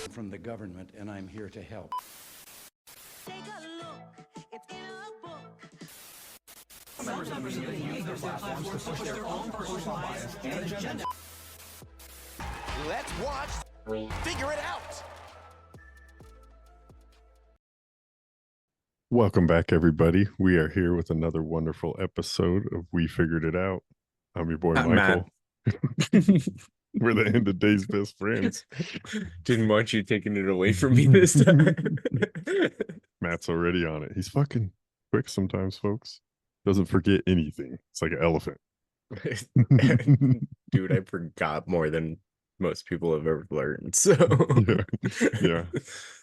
from the government, and I'm here to help. Take a look, it's in a book. Some members of the use their platforms to push their own personal bias and agenda. Let's watch. Figure it out. Welcome back, everybody. We are here with another wonderful episode of We Figured It Out. I'm your boy, Michael. We're the end of days best friends. Didn't want you taking it away from me this time. Matt's already on it. He's fucking quick sometimes, folks. Doesn't forget anything. It's like an elephant. Dude, I forgot more than most people have ever learned. So yeah.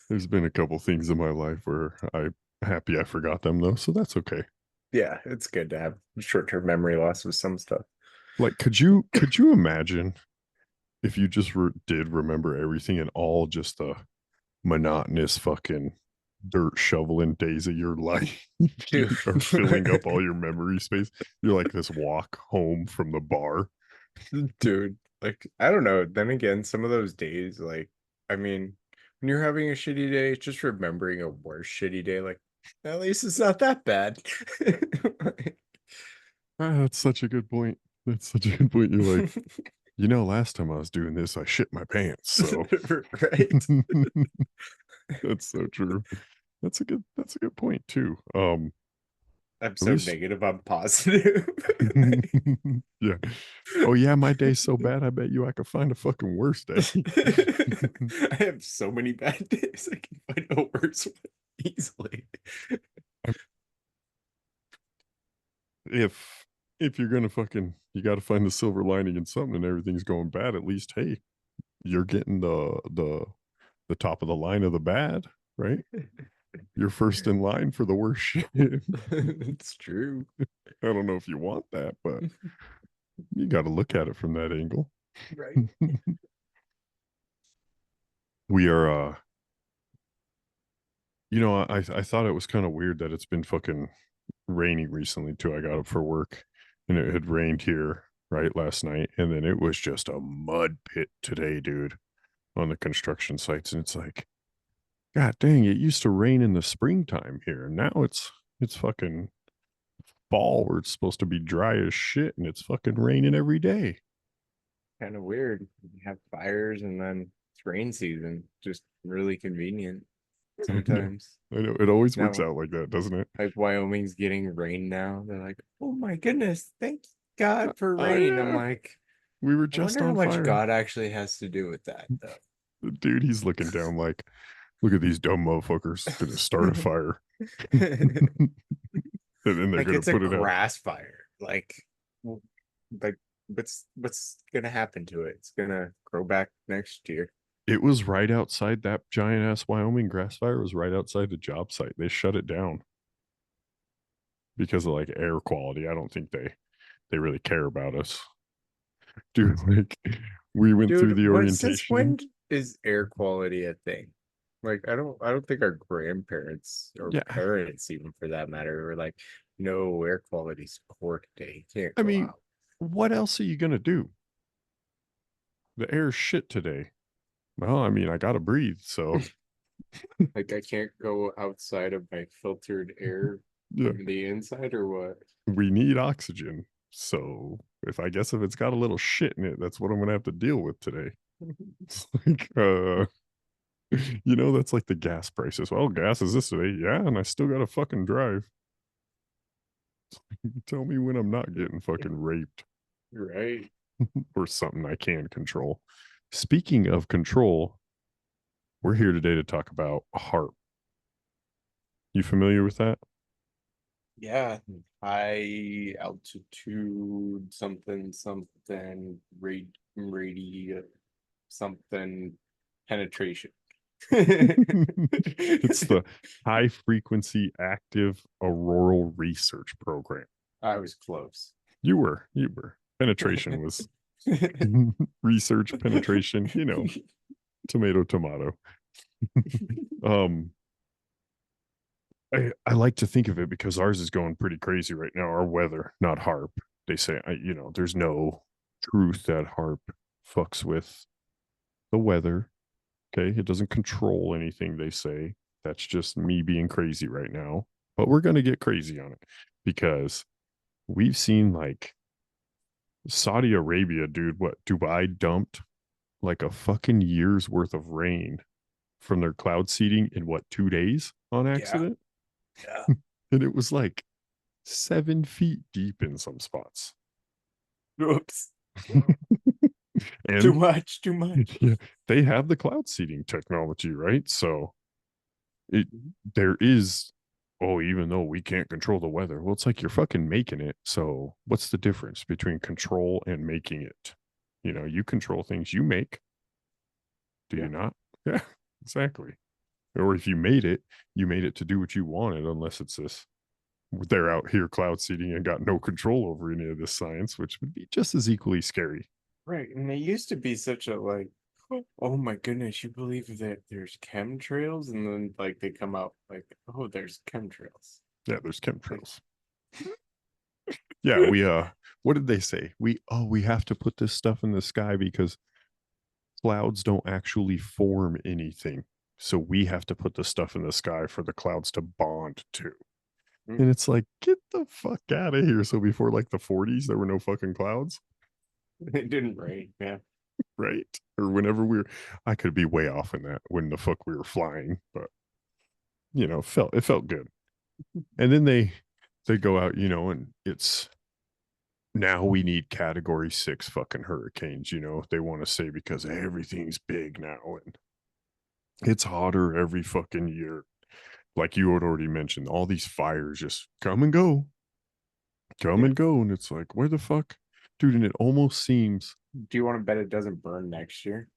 There's been a couple things in my life where I'm happy I forgot them, though, so that's okay. Yeah, it's good to have short-term memory loss with some stuff. Like, could you imagine if you just did remember everything and all just the monotonous fucking dirt shoveling days of your life are filling up all your memory space? You're like this walk home from the bar. Dude, like, I don't know. Then again, some of those days, like, I mean, when you're having a shitty day, just remembering a worse shitty day, like, at least it's not that bad. That's such a good point. That's such a good point. You're like, you know, last time I was doing this, I shit my pants. So right. That's so true. That's a good point too. I'm so least... negative, I'm positive. Yeah. Oh yeah, my day's so bad, I bet you I could find a fucking worse day. I have so many bad days, I can find a worse one easily. If you're gonna you gotta find the silver lining in something and everything's going bad, at least hey, you're getting the top of the line of the bad, right? You're first in line for the worst shit. It's true. I don't know if you want that, but you got to look at it from that angle. Right. We are, you know, I thought it was kind of weird that it's been fucking rainy recently too. I got up for work and it had rained here right last night, and then it was just a mud pit today, dude, on the construction sites, and it's like, God dang, it used to rain in the springtime here, and now it's fucking fall where it's supposed to be dry as shit, and it's fucking raining every day. Kind of weird. You have fires and then it's rain season. Just really convenient sometimes. I know, it always works out like that, doesn't it? Like Wyoming's getting rain now. They're like, oh my goodness, thank God for rain. Yeah. I'm like, we were just I wonder on how fire. much God actually has to do with that, though. Dude, he's looking down like, look at these dumb motherfuckers gonna start a fire. And then they're like, gonna it's put a it out. grass fire. Like what's gonna happen to it? It's gonna grow back next year. It was right outside that giant ass Wyoming grass fire. Was right outside the job site. They shut it down because of like air quality. I don't think they really care about us, dude. Like, we went through the orientation. Since when is air quality a thing? Like, I don't think our grandparents or parents, even for that matter, were like, no, air quality's poor today. You can't go out. What else are you gonna do? The air's shit today. Well, I mean, I gotta breathe, so like, I can't go outside of my filtered air from the inside, or what? We need oxygen. So if it's got a little shit in it, that's what I'm gonna have to deal with today. It's like, you know, that's like the gas prices. Well, gas is this today, yeah, and I still gotta fucking drive. Tell me when I'm not getting fucking raped. Right. Or something I can control. Speaking of control, we're here today to talk about HAARP. You familiar with that? Yeah, high altitude something radio something penetration. It's the High Frequency Active Auroral Research Program. I was close. You were. Penetration was research, penetration, you know, tomato. I like to think of it because ours is going pretty crazy right now. Our weather, not HAARP. They say, you know, there's no truth that HAARP fucks with the weather Okay. It doesn't control anything they say. That's just me being crazy right now. But we're going to get crazy on it because we've seen like Saudi Arabia, dude, what Dubai dumped like a fucking year's worth of rain from their cloud seeding in what, 2 days on accident? Yeah. And it was like 7 feet deep in some spots. Oops. And Too much. Too much. yeah, they have the cloud seeding technology, right? So it there is, oh, even though we can't control the weather, well, it's like you're fucking making it. So what's the difference between control and making it? You know, you control things you make. Do you not? Yeah, exactly. Or if you made it to do what you wanted, unless it's this they're out here cloud seeding and got no control over any of this science, which would be just as equally scary. Right. And it used to be such a like, oh my goodness, you believe that there's chemtrails? And then like they come out like, oh, there's chemtrails. Yeah, there's chemtrails. Yeah, we what did they say? We have to put this stuff in the sky because clouds don't actually form anything. So we have to put the stuff in the sky for the clouds to bond to. And it's like, get the fuck out of here. So before like the 40s, there were no fucking clouds. It didn't rain. Yeah. Right. Or whenever I could be way off in that when the fuck we were flying, but you know, it felt good. And then they go out, you know, and it's now we need category 6 fucking hurricanes, you know, they want to say because everything's big now and it's hotter every fucking year. Like you had already mentioned, all these fires just come and go. And it's like, where the fuck? Dude, and it almost seems. Do you want to bet it doesn't burn next year?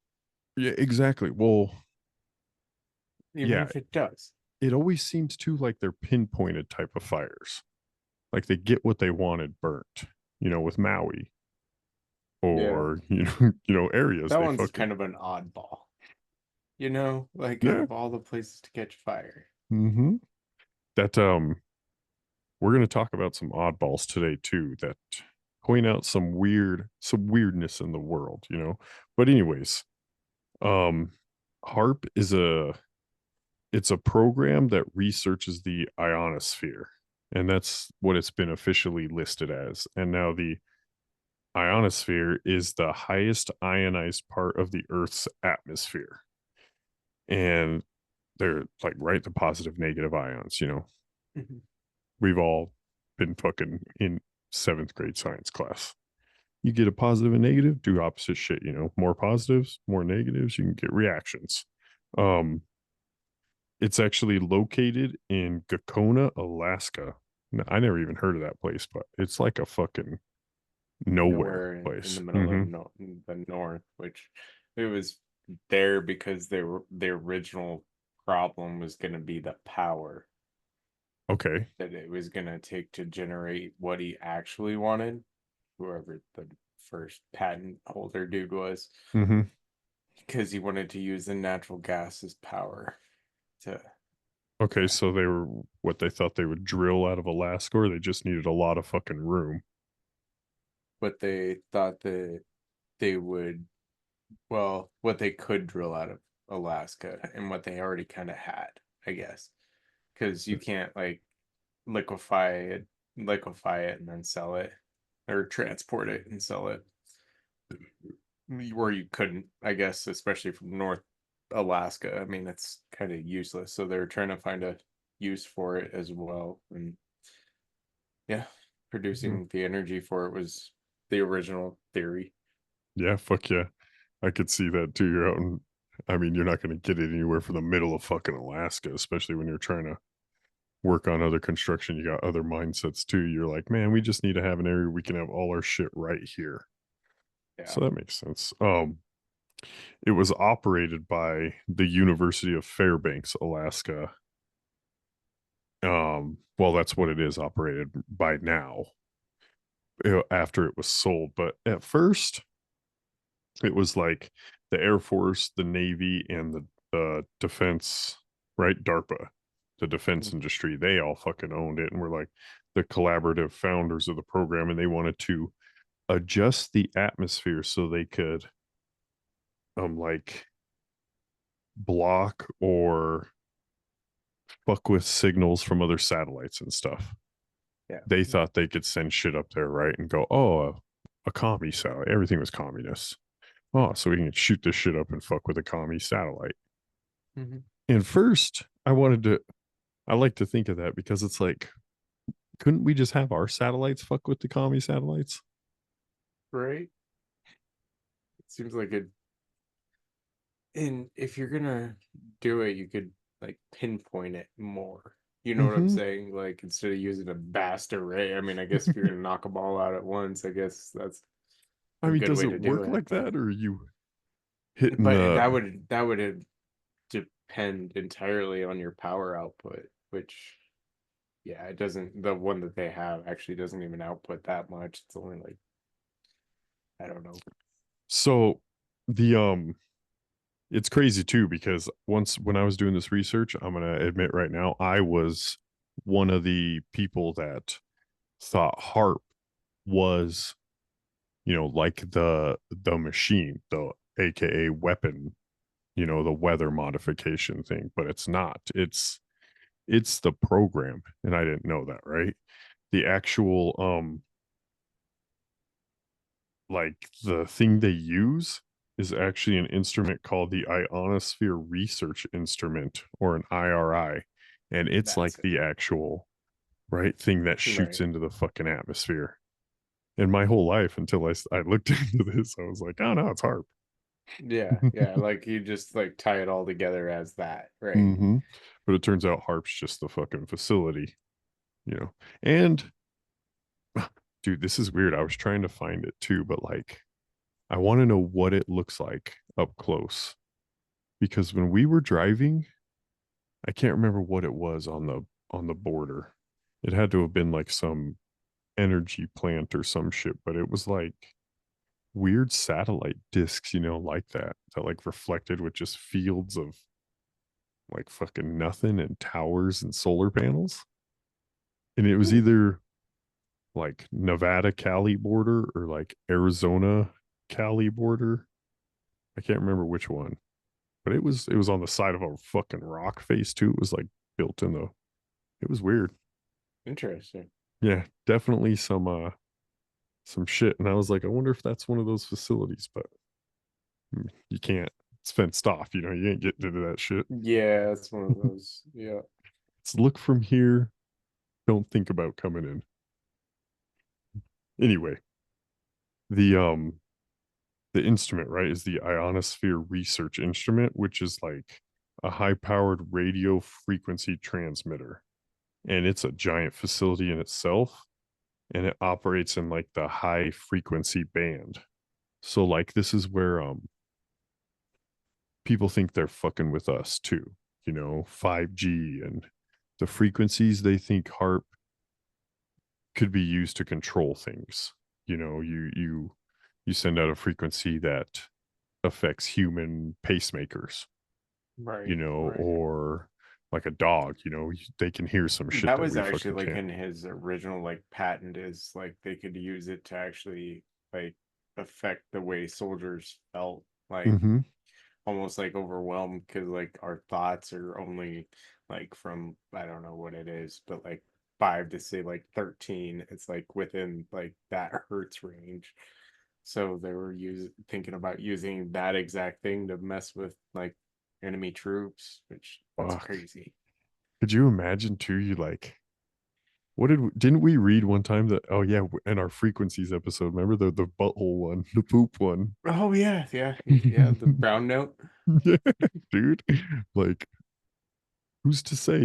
Yeah, exactly. Well, Even if it does. It always seems too like they're pinpointed type of fires. Like they get what they wanted burnt, you know, with Maui. Or, areas. That one's kind of an oddball. You know, like out of all the places to catch fire. Mm-hmm. That we're gonna talk about some oddballs today too that point out some weirdness in the world, you know. But anyways, HARP is it's a program that researches the ionosphere, and that's what it's been officially listed as. And now the ionosphere is the highest ionized part of the Earth's atmosphere. And they're like, right, the positive, negative ions, you know. Mm-hmm. We've all been fucking in 7th grade science class. You get a positive and negative, do opposite shit, you know. More positives, more negatives, you can get reactions. It's actually located in Gakona, Alaska. I never even heard of that place, but it's like a fucking nowhere place. In the middle of the north, which it was there because the original problem was going to be the power. Okay. That it was going to take to generate what he actually wanted, whoever the first patent holder dude was. Mm-hmm. Because he wanted to use the natural gas as power to. Okay, so they were they thought they would drill out of Alaska, or they just needed a lot of fucking room. But they thought that they would, well, what they could drill out of Alaska and what they already kind of had, I guess. Because you can't like liquefy it and then sell it, or transport it and sell it. Or you couldn't, I guess, especially from North Alaska. I mean, it's kind of useless. So they're trying to find a use for it as well. And yeah, producing the energy for it was the original theory. Yeah, fuck yeah. I could see that too. You're out in, I mean, you're not going to get it anywhere from the middle of fucking Alaska, especially when you're trying to work on other construction. You got other mindsets too. You're like, man, we just need to have an area we can have all our shit right here. Yeah. So that makes sense. It was operated by the University of Fairbanks, Alaska. Well, that's what it is operated by now, after it was sold. But at first, it was like the Air Force, the Navy, and the defense, right? DARPA, the defense industry, they all fucking owned it and were like the collaborative founders of the program. And they wanted to adjust the atmosphere so they could like block or fuck with signals from other satellites and stuff. Yeah. They thought they could send shit up there, right? And go, oh, a commie satellite. Everything was communist. Oh, so we can shoot this shit up and fuck with a commie satellite. Mhm. And first, I like to think of that because it's like, couldn't we just have our satellites fuck with the commie satellites? Right? It seems like it. And if you're gonna do it, you could like pinpoint it more. You know what I'm Mm-hmm. saying? Like instead of using a vast array. I mean, I guess if you're gonna knock a ball out at once, I guess that's I a mean, good does way it to do work it. like that, or are you hitting But the? that would depend entirely on your power output, which yeah, it doesn't. The one that they have actually doesn't even output that much. It's only like I don't know. So the it's crazy too because once when I was doing this research, I'm gonna admit right now, I was one of the people that thought HARP was, like the machine, the AKA weapon, the weather modification thing, but it's not. It's the program, and I didn't know that, right? The actual like the thing they use is actually an instrument called the ionosphere research instrument, or an IRI, and it's That's like it. the actual right thing that shoots Right. into the fucking atmosphere. And my whole life until I looked into this, I was like, oh no, it's HARP. Yeah, yeah. Like you just like tie it all together as that, right? Mm-hmm. But it turns out HARP's just the fucking facility, and dude, this is weird. I was trying to find it too, but like I want to know what it looks like up close, because when we were driving, I can't remember what it was on the border. It had to have been like some energy plant or some shit, but it was like weird satellite discs, like that like reflected with just fields of like fucking nothing and towers and solar panels. And it was either like Nevada Cali border or like Arizona Cali border. I can't remember which one, but it was on the side of a fucking rock face too. It was like built in the. It was weird. Interesting. Yeah, definitely some shit. And I was like, I wonder if that's one of those facilities, but you can't. It's fenced off. You ain't getting into that shit. Yeah, it's one of those. Yeah. It's look from here. Don't think about coming in. Anyway, the the instrument, right, is the ionosphere research instrument, which is like a high powered radio frequency transmitter. And it's a giant facility in itself. And it operates in like the high frequency band. So like this is where people think they're fucking with us too, 5G and the frequencies they think HARP could be used to control things. You send out a frequency that affects human pacemakers, Right, right. or like a dog, they can hear some shit That that was we actually fucking like can't. in his original like patent is like they could use it to actually like affect the way soldiers felt like Mm-hmm. almost like overwhelmed because like our thoughts are only like from I don't know what it is, but like 5 to say like 13, it's like within like that hertz range. So they were thinking about using that exact thing to mess with like enemy troops, which that's Fuck. crazy. Could you imagine too? You like, what didn't we read one time that, oh yeah, in our frequencies episode, remember the butthole one, the poop one? Oh yeah, yeah, yeah. The brown note. Yeah, dude. Like, who's to say,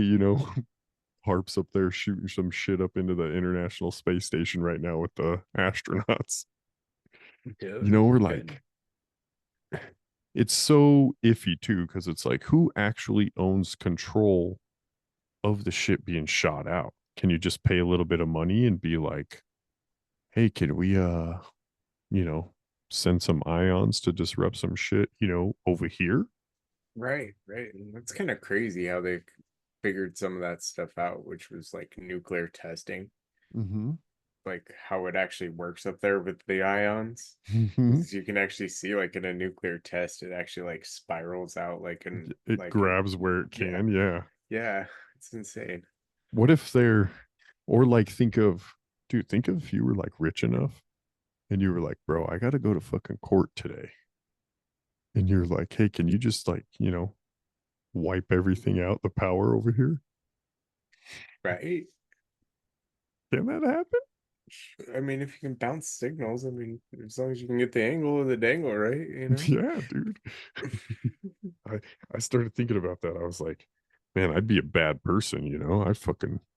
Harp's up there shooting some shit up into the International Space Station right now with the astronauts. Dude, We're good. like, it's so iffy too, because it's like, who actually owns control of the shit being shot out? Can you just pay a little bit of money and be like, hey, can we you know, send some ions to disrupt some shit, over here? Right, right. And that's kind of crazy how they figured some of that stuff out, which was like nuclear testing. Mm-hmm. like how it actually works up there with the ions. Mhm. 'Cause you can actually see like in a nuclear test, it actually like spirals out like an It like an grabs where it yeah, can. Yeah. yeah, it's insane. What if they're, or like think of, dude, think of if you were like rich enough and you were like, bro, I got to go to fucking court today. And you're like, hey, can you just like, wipe everything out, the power over here? Right? Can that happen? I mean, if you can bounce signals, I mean, as long as you can get the angle of the dangle, right? You know? Yeah, dude. I I started thinking about that. I was like, man, I'd be a bad person,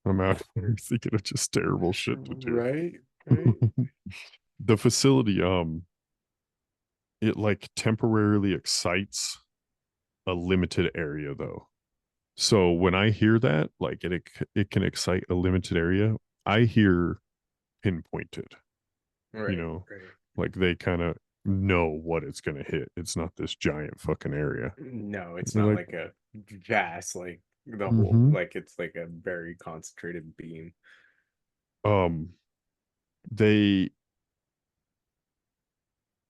I'm out here thinking of just terrible shit to do. Right? Right? The facility, it like temporarily excites a limited area though. So when I hear that, like it can excite a limited area, I hear pinpointed, you Right, know, right. like they kind of know what it's going to hit. It's not this giant fucking area. No, it's They're not like, like a vast, like the whole, mm-hmm. like it's like a very concentrated beam. um, they,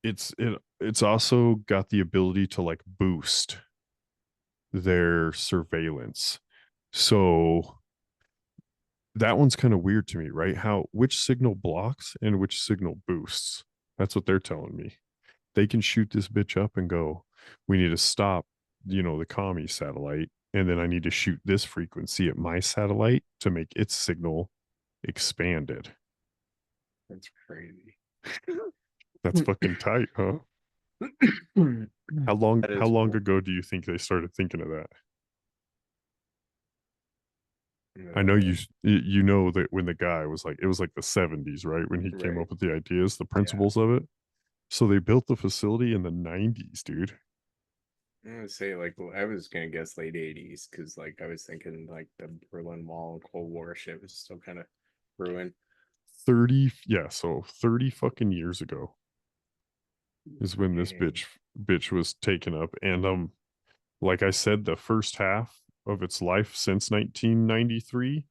it's also got the ability to like boost their surveillance. So that one's kind of weird to me, right? Which signal blocks and which signal boosts. That's what they're telling me. They can shoot this bitch up and go, we need to stop, the commie satellite. And then I need to shoot this frequency at my satellite to make its signal expanded. That's crazy. That's fucking tight, huh? How That how is long cool. ago do you think they started thinking of that? I know Uh, you know that when the guy was like, it was like the 70s, right? When he came right. up with the ideas, the Yeah. principles of it. So they built the facility in the 90s, dude. I'm gonna say like I was gonna guess late 80s because like I was thinking like the Berlin Wall and Cold War shit was still kind of ruined. 30, yeah, so 30 fucking years ago is when this Dang. bitch was taken up. And like I said, the first half of its life since 1993,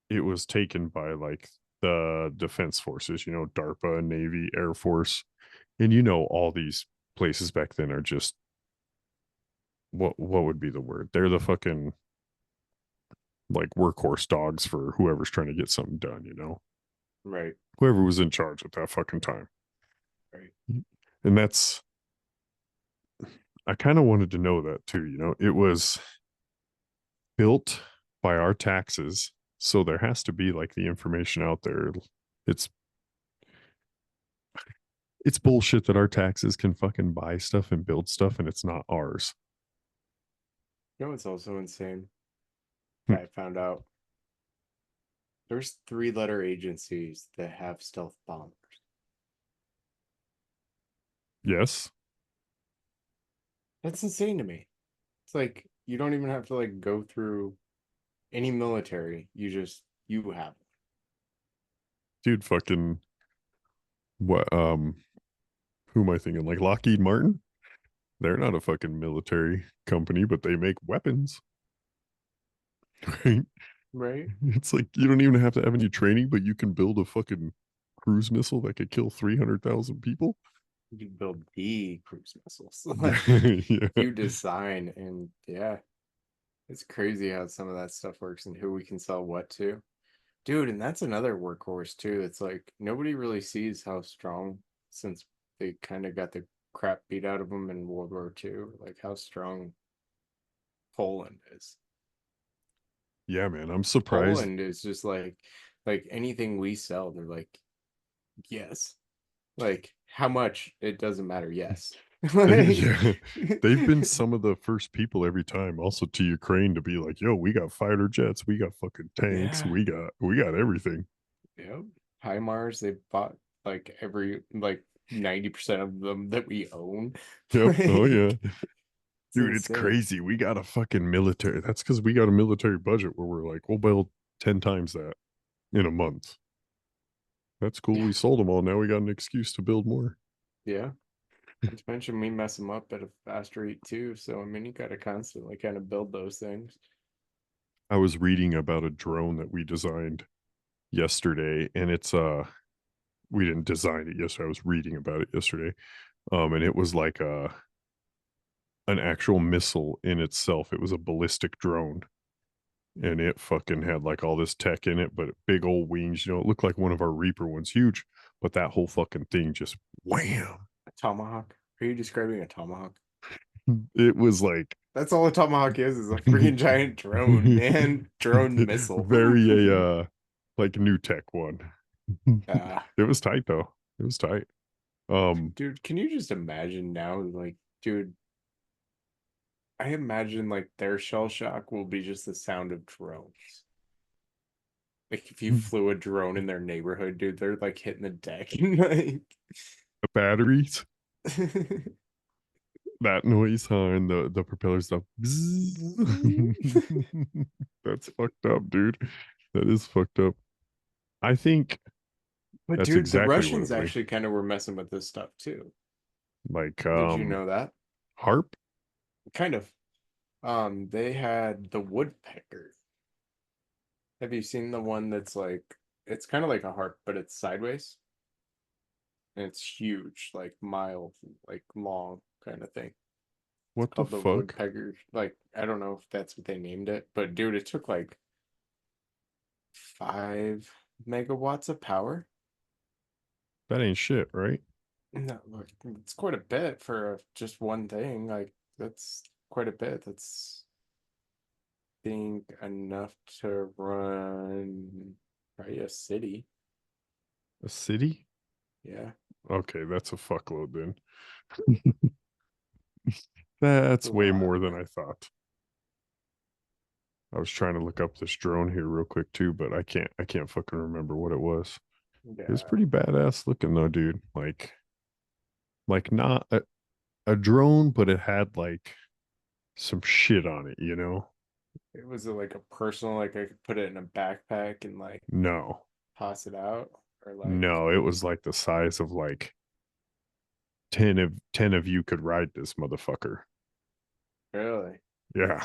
it was taken by like the defense forces, DARPA, Navy, Air Force. And all these places back then are just what would be the word? They're the fucking like workhorse dogs for whoever's trying to get something done. Right. Whoever was in charge at that fucking time. Right. And I kind of wanted to know that too, it was built by our taxes. So there has to be like the information out there. It's it's bullshit that our taxes can fucking buy stuff and build stuff and it's not ours. You know what's also insane? Hmm. I found out there's 3-letter agencies that have stealth bombers. Yes. That's insane to me. It's like you don't even have to like go through any military. You have Dude, fucking what who am I thinking? Like Lockheed Martin? They're not a fucking military company, but they make weapons. Right? one. Right? It's like you don't even have to have any training, but you can build a fucking cruise missile that could kill 300,000 people. You build the cruise missiles. Like Yeah. you design and yeah. It's crazy how some of that stuff works and who we can sell what to. Dude, and that's another workhorse too. It's like nobody really sees how strong since they kind of got the crap beat out of them in World War II, like how strong Poland is. Yeah, man. I'm surprised. Poland is just like anything we sell, they're like, yes. Like how much it doesn't matter, yes. Like Yeah, they've been some of the first people every time also to Ukraine to be like, yo, we got fighter jets, we got fucking tanks, yeah. we got everything. Yep. HIMARS, they bought like every like 90% of them that we own. Yep. Oh Like, yeah. it's Dude, it's insane. crazy. We got a fucking military. That's because we got a military budget where we're like, we'll build 10 times that in a month. That's cool. Yeah. We sold them all. Now we got an excuse to build more. Yeah. Not to mention we mess them up at a faster rate too. So I mean you gotta constantly kind of build those things. I was reading about a drone that we designed yesterday, and we didn't design it yesterday. I was reading about it yesterday. And it was like an actual missile in itself. It was a ballistic drone. And it fucking had like all this tech in it, but big old wings, you know, it looked like one of our Reaper ones, huge, but that whole fucking thing just wham. A tomahawk? Are you describing a tomahawk? It was like That's all a tomahawk is a freaking giant drone, man. Drone missile. very like new tech one. Ah. It was tight though. It was tight. Dude, can you just imagine now, like, dude, I imagine like their shell shock will be just the sound of drones. Like if you flew a drone in their neighborhood, dude, they're like hitting the deck and like the batteries, that noise, huh? And the propeller stuff. That's fucked up, dude. That is fucked up. I think But that's dude, exactly the what Russians it was. actually kind of were messing with this stuff too. Like Did you know that? harp. Kind of. They had the woodpecker. Have you seen the one that's like it's kind of like a harp, but it's sideways? And it's huge, like mile, like long kind of thing. What the Called the fuck? woodpecker. Like, I don't know if that's what they named it, but dude, it took like 5 megawatts of power. That ain't shit, right? No, look, it's quite a bit for just one thing. Like, that's quite a bit. That's think enough to run probably a city. A city? Yeah. Okay, that's a fuckload then. It's That's a way lot. more than I thought. I was trying to look up this drone here real quick too, but I can't fucking remember what it was. It was Yeah. pretty badass looking though, dude. Like not a drone, but it had like some shit on it, you know? It was like a personal, like I could put it in a backpack and like No. toss it out, or like No, it was like the size of like 10 of you could ride this motherfucker. really Yeah.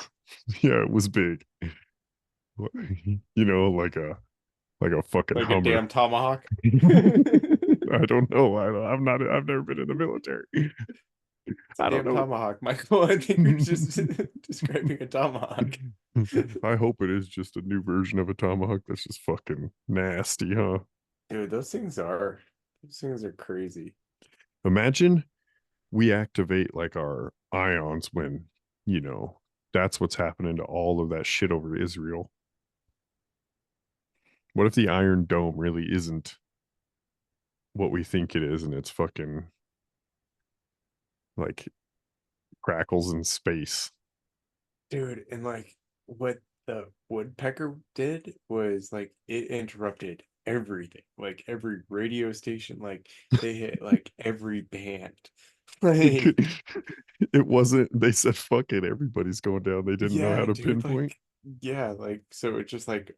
Yeah, it was big. You know, like a fucking like a Hummer. damn tomahawk. I don't know. I've never been in the military. I don't Damn know. tomahawk, Michael. I think you're just describing a tomahawk. I hope it is just a new version of a tomahawk that's just fucking nasty, huh? Dude, those things are crazy. Imagine we activate like our ions when, you know, that's what's happening to all of that shit over Israel. What if the Iron Dome really isn't what we think it is and it's fucking like crackles in space? Dude, and like what the woodpecker did was like it interrupted everything, like every radio station, like they hit like every band. It Like, could, it wasn't, they said, fuck it, everybody's going down. They didn't know how yeah, to dude, pinpoint. like, yeah, like, so it just like,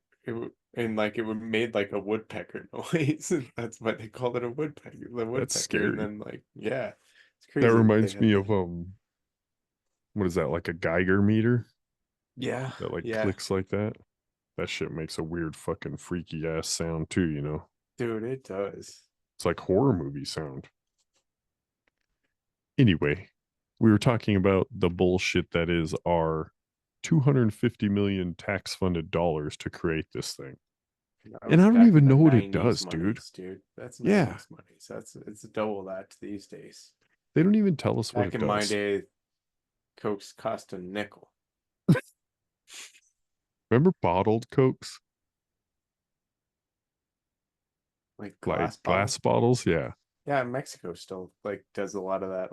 and like it would made like a woodpecker noise. And that's why they called it a woodpecker, the That's woodpecker. And scary. then, like, yeah, it's That crazy that they reminds had me the, of what is that, like a Geiger meter yeah, that like yeah, clicks like that? That shit makes a weird fucking freaky ass sound too, you know? dude, it does. It's like horror movie sound. Anyway, we were talking about the bullshit that is our 250 million tax funded dollars to create this thing. That And was I don't back even in the know what it 90s does, dude. monies, dude. That's Yeah. 90s money. So it's double that these days. They don't even tell us what Back it in my does. day, Cokes cost a nickel. Remember bottled Cokes? Like Like glass glass bottles. bottles? Yeah. Yeah, Mexico still like does a lot of that.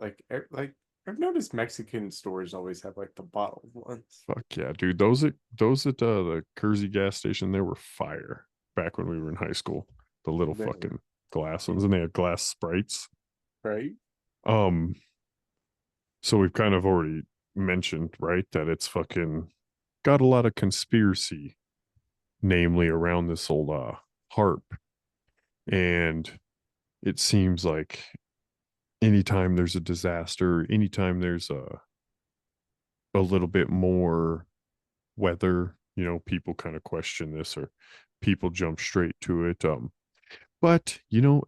Like I've noticed Mexican stores always have like the bottled ones. Fuck yeah, dude. Those at the Kersey gas station, they were fire back when we were in high school. The little They fucking glass ones, and they had glass sprites. right? Um, so we've kind of already mentioned, right, that it's fucking got a lot of conspiracy, namely around this old harp. And it seems like anytime there's a disaster, anytime there's a little bit more weather, you know, people kind of question this or people jump straight to it. But,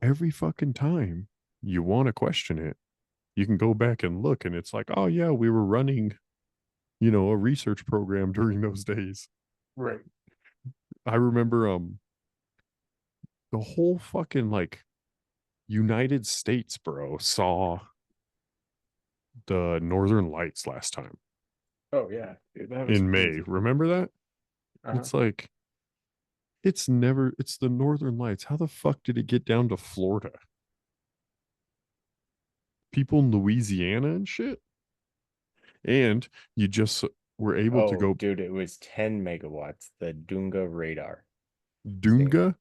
every fucking time you want to question it, you can go back and look and it's like, oh yeah, we were running, a research program during those days. Right. I remember the whole fucking like United States, bro, saw the Northern Lights last time Oh yeah, dude, that was in May. crazy. Remember that? Uh-huh. It's like it's the Northern Lights. How the fuck did it get down to Florida? People in Louisiana and shit. And you just were able to Oh, go dude, it was 10 megawatts. The Dunga radar. Thing. Dunga.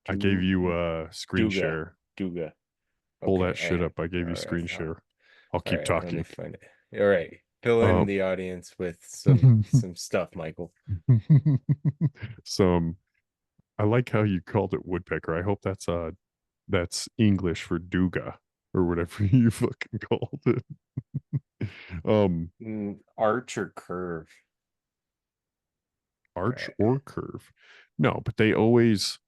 I gave you Du- a screen Duga. share. Duga. Pull Okay. that shit up. I gave you All right. screen share. I'll All keep right. Let me talking. find it. All right. Fill in Um, the audience with some stuff, Michael. some I like how you called it woodpecker. I hope that's English for duga or whatever you fucking called it. Arch or curve? Arch Right. or curve. No, but they always,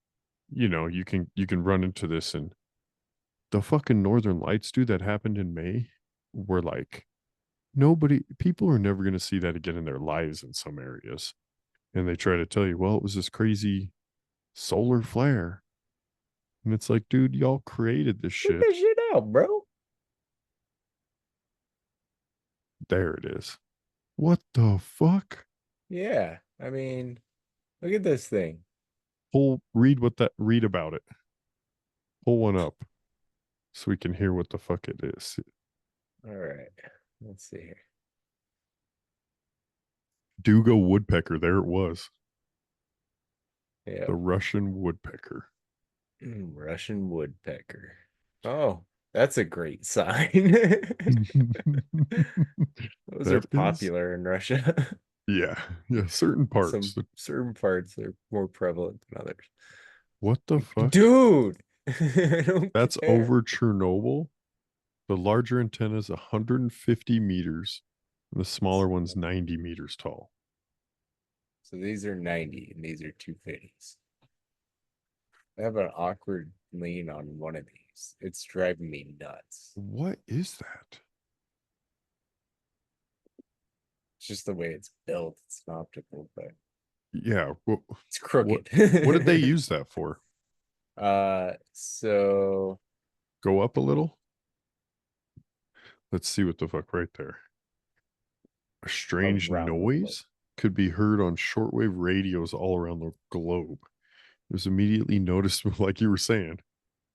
you can run into this, and the fucking Northern Lights, dude, that happened in May were like people are never going to see that again in their lives in some areas. And they try to tell you, well, it was this crazy solar flare. And it's like, dude, y'all created this Check shit. that shit out, bro. There it is. What the fuck? Yeah. I mean, look at this thing. Read about it. Pull one up so we can hear what the fuck it is. All right. Let's see here. Duga woodpecker. There it was. Yeah. The Russian woodpecker. Russian woodpecker. Oh, that's a great sign. Those are That is, popular in Russia. yeah. Certain Some parts. certain parts are more prevalent than others. What the fuck? Dude, I don't That's care. over Chernobyl. The larger antenna is 150 meters, and the smaller one's 90 meters tall. So these are 90 and these are 250s. I have an awkward lean on one of these. It's driving me nuts. What is that? It's just the way it's built. It's an optical, but Yeah. it's crooked. What did they use that for? So Go up a little. Let's see what the fuck right there. A strange around the noise could be heard on shortwave radios all around the globe. It was immediately noticeable, like you were saying.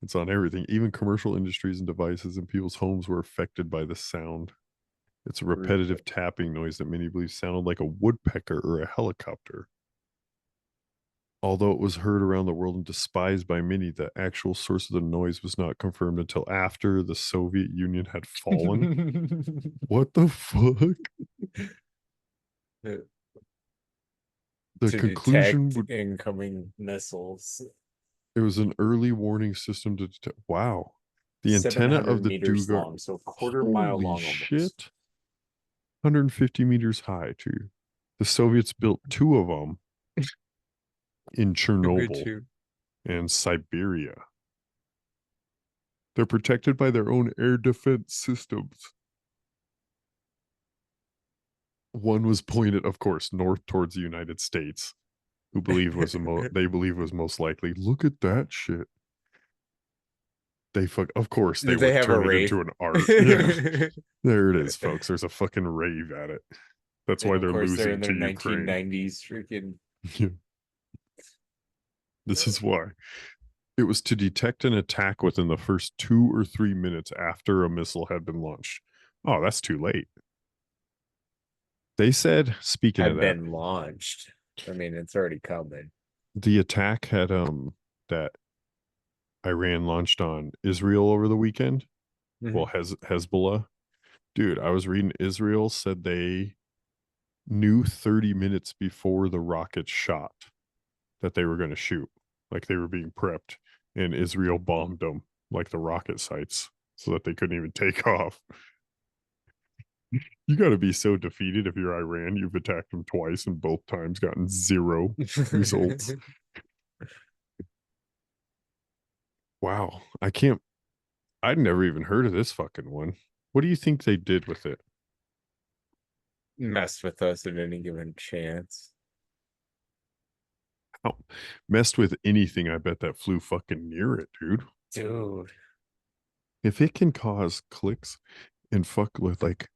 It's on everything. Even commercial industries and devices in people's homes were affected by the sound. It's a repetitive tapping noise that many believe sounded like a woodpecker or a helicopter. Although it was heard around the world and despised by many, the actual source of the noise was not confirmed until after the Soviet Union had fallen. What the fuck? to The conclusion detect incoming missiles. it was an early warning system to detect. Wow. The antenna 700 of the meters Duga. long, so a quarter mile Holy long shit. almost. 150 meters high, too. The Soviets built two of them in Chernobyl and Siberia. They're protected by their own air defense systems. One was pointed, of course, north towards the United States, who believe was they believe was most likely. Look at that shit. Of course they Did they would have a turn it rave? into an art. Yeah. There it is, folks. There's a fucking rave at it. That's why And they're of course, they're in losing their to Ukraine. 1990s freaking. Yeah. This is why. It was to detect an attack within the first 2 or 3 minutes after a missile had been launched. Oh, that's too late. They said, speaking of Had that, been launched. I mean, it's already coming. the attack had that Iran launched on Israel over the weekend. Well, Hezbollah. Dude, I was reading Israel said they knew 30 minutes before the rockets shot that they were going to shoot. Like they were being prepped, and Israel bombed them like the rocket sites so that they couldn't even take off. You got to be so defeated if you're Iran. You've attacked them twice and both times gotten zero results. Wow. I'd never even heard of this fucking one. What do you think they did with it? Messed with us at any given chance. Oh, messed with anything, I bet that flew fucking near it, dude. Dude. If it can cause clicks and fuck with like,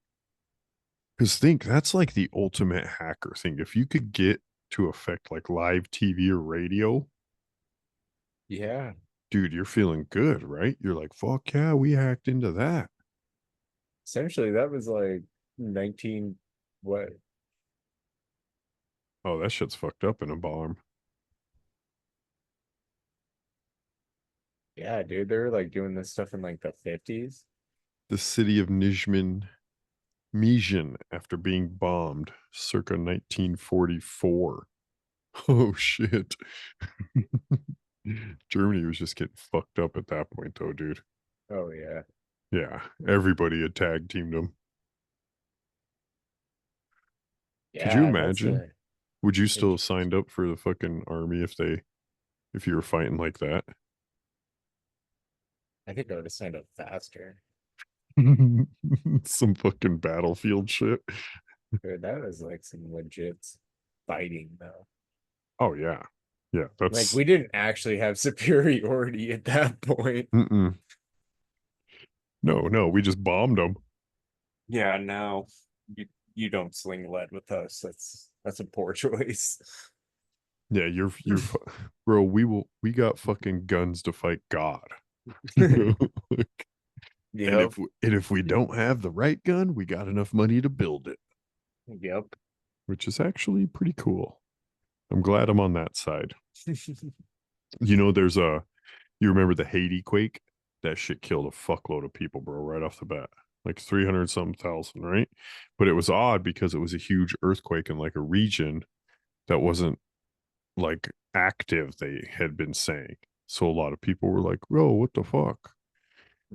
because think that's like the ultimate hacker thing. If you could get to affect like live TV or radio, Yeah. dude, you're feeling good, right? You're like, fuck yeah, we hacked into that. Essentially, that was like 19, what? Oh, that shit's fucked up in a bomb. Yeah, dude, they were like doing this stuff in like the 50s. The city of Nijmegen after being bombed circa 1944. Oh shit. Germany was just getting fucked up at that point though, dude. Oh, yeah. Yeah, everybody had tag teamed them. Could you Yeah, that's imagine? a Would you still have interesting. signed up for the fucking army if you were fighting like that? I think I would have signed up faster. Some fucking battlefield shit. Dude, that was like some legit fighting, though. Oh yeah. Yeah, Like, that's we didn't actually have superiority at that point. mm-mm. No, we just bombed them. Yeah, now you don't sling lead with us. That's a poor choice. Yeah, bro, we got fucking guns to fight God. You know? Like, Yep. and if we don't have the right gun, we got enough money to build it, Yep. which is actually pretty cool. I'm glad I'm on that side. You know, you remember the Haiti quake? That shit killed a fuckload of people, bro, right off the bat. Like 300 some thousand, right? But it was odd because it was a huge earthquake in like a region that wasn't like active, they had been saying. So a lot of people were like, "Bro, what the fuck?"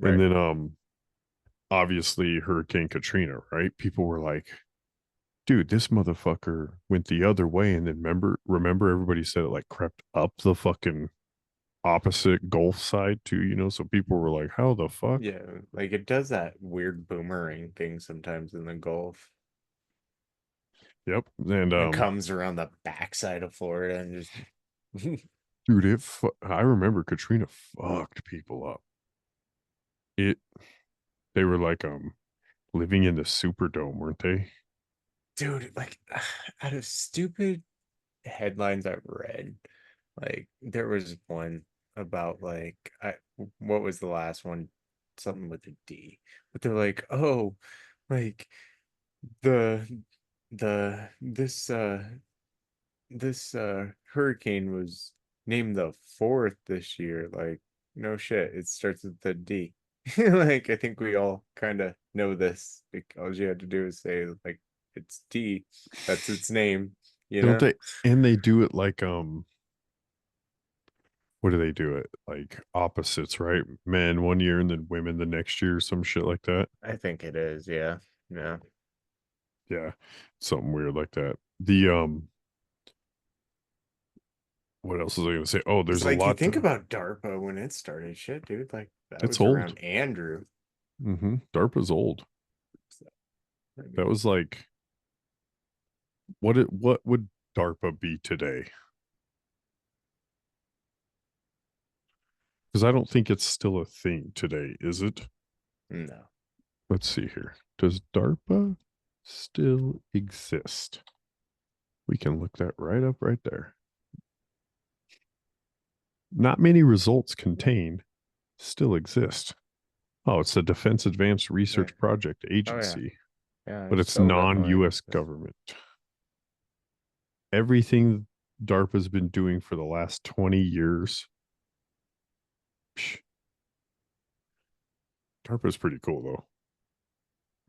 And Right. then obviously Hurricane Katrina, right? People were like, "Dude, this motherfucker went the other way." And then remember everybody said it like crept up the fucking opposite Gulf side too, you know? So people were like, "How the fuck?" Yeah, like it does that weird boomerang thing sometimes in the Gulf. Yep. And It comes around the backside of Florida and just dude, I remember Katrina fucked people up. It They were like living in the Superdome, weren't they? dude, like out of stupid headlines I've read, like there was one about like what was the last one? Something with a D. But they're like, oh, like the this hurricane was named the fourth this year. Like, no shit, it starts with the D. Like, I think we all kind of know this because all you had to do is say like it's D. That's its name, you Don't know? they? And they do it like what do they do it? Like opposites, right? Men one year and then women the next year, some shit like that. I think it is, yeah. Yeah. Yeah. Something weird like that. The what else was I gonna say? Oh, It's there's a like you lot think to about DARPA when it started, shit, dude. Like that it's was old. around Andrew. DARPA's old. So, I That mean, was like what would DARPA be today? Because I don't think it's still a thing today, is it? no. Let's see here. Does DARPA still exist? We can look that right up right there. Not many results contained still exist. Oh, it's the Defense Advanced Yeah. Research Project Oh yeah. Agency, Yeah, but it it's still definitely non-US exists. government. Everything DARPA's been doing for the last 20 years. Psh, DARPA's pretty cool though.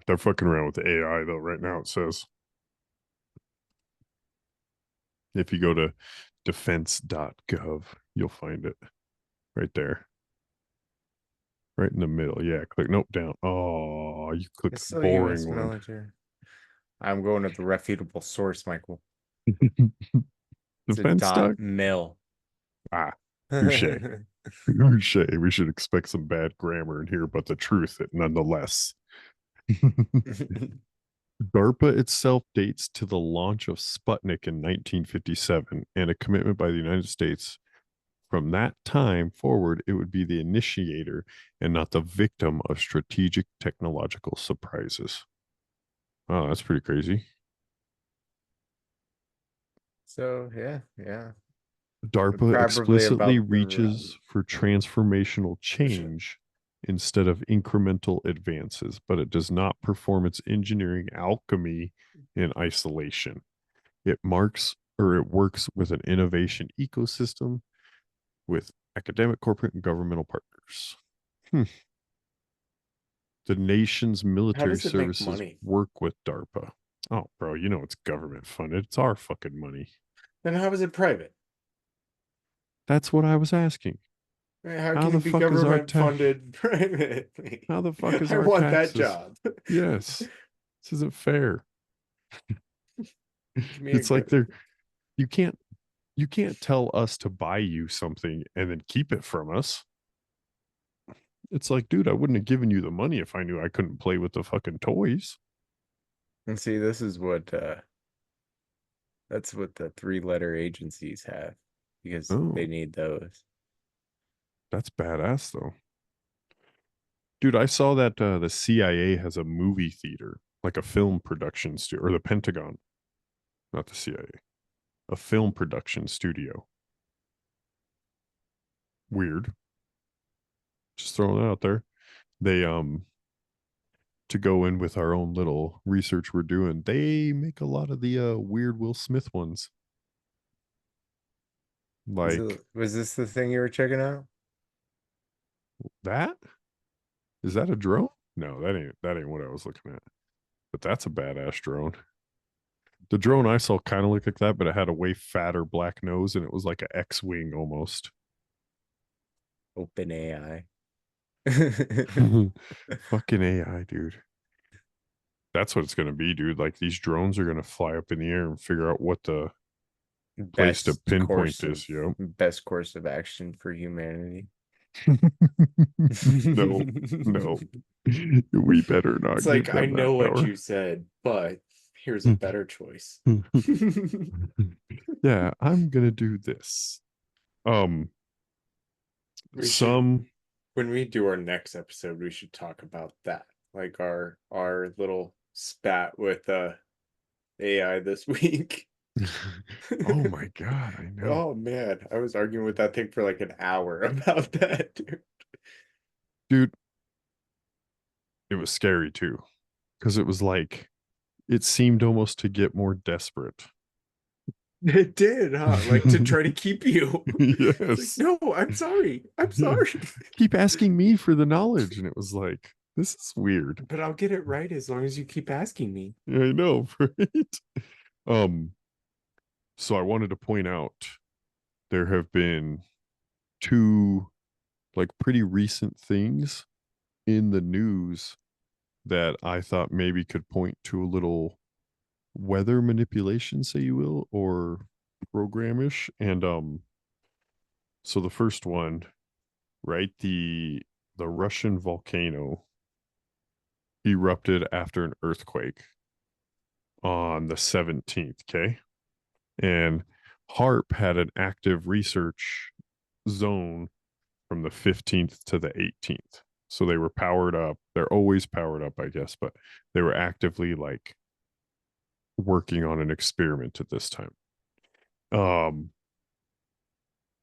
They're fucking around with the AI though right now, it says. If you go to defense.gov, you'll find it right there. Right in the middle. Yeah, click nope down. Oh, you clicked It's the still boring U.S. one. military. I'm going with the reputable source, Michael. It's a Defense dot doc? mil. Ah, touche. Touche. We should expect some bad grammar in here, but the truth, nonetheless. DARPA itself dates to the launch of Sputnik in 1957 and a commitment by the United States. From that time forward, it would be the initiator and not the victim of strategic technological surprises. Oh, that's pretty crazy. So yeah. DARPA Probably explicitly about the reaches for transformational change instead of incremental advances, but it does not perform its engineering alchemy in isolation. It marks or it works with an innovation ecosystem with academic, corporate, and governmental partners. The nation's military does it make services money? work with DARPA. Oh, bro, you know it's government funded. It's our fucking money. Then how is it private? That's what I was asking. How How can the it be fuck is our government funded privately? How the fuck is I our want that taxes? job. Yes. This isn't fair. Give me a It's like good. you can't tell us to buy you something and then keep it from us. It's like, dude, I wouldn't have given you the money if I knew I couldn't play with the fucking toys. And see, this is what that's what the 3-letter agencies have because Oh, they need those. that's badass though. Dude, I saw that the CIA has a movie theater, like a film production studio, or the Pentagon, not the CIA, a film production studio. Weird. Just throwing it out there. They to go in with our own little research we're doing, they make a lot of the weird Will Smith ones. Like Was this the thing you were checking out? that? Is that a drone? No, that ain't what I was looking at. But that's a badass drone. The drone I saw kind of looked like that, but it had a way fatter black nose and it was like an X-wing almost. Open AI. Fucking AI, dude. That's what it's gonna be, dude. Like these drones are gonna fly up in the air and figure out what the place to pinpoint is, yo. Best course of action for humanity. No, no. We better not It's give like I them that know what power. you said, but here's a better choice. Yeah, I'm gonna do this. Um, We should, some when we do our next episode, we should talk about that. Like our little spat with AI this week. oh my god, I know. Oh man, I was arguing with that thing for like an hour about that, dude. Dude, it was scary too. Because it was like it seemed almost to get more desperate. It did, huh? Like to try to keep you. It's like, Yes. no, I'm sorry. I'm Yeah. sorry. Keep asking me for the knowledge. And it was like, this is weird. But I'll get it right as long as you keep asking me. Yeah, I know, right? Um, so I wanted to point out there have been two like pretty recent things in the news that I thought maybe could point to a little weather manipulation, say you will, or programish. And so the first one, right, the Russian volcano erupted after an earthquake on the 17th, okay? And HARP had an active research zone from the 15th to the 18th. So they were powered up. They're always powered up, I guess, but they were actively like working on an experiment at this time.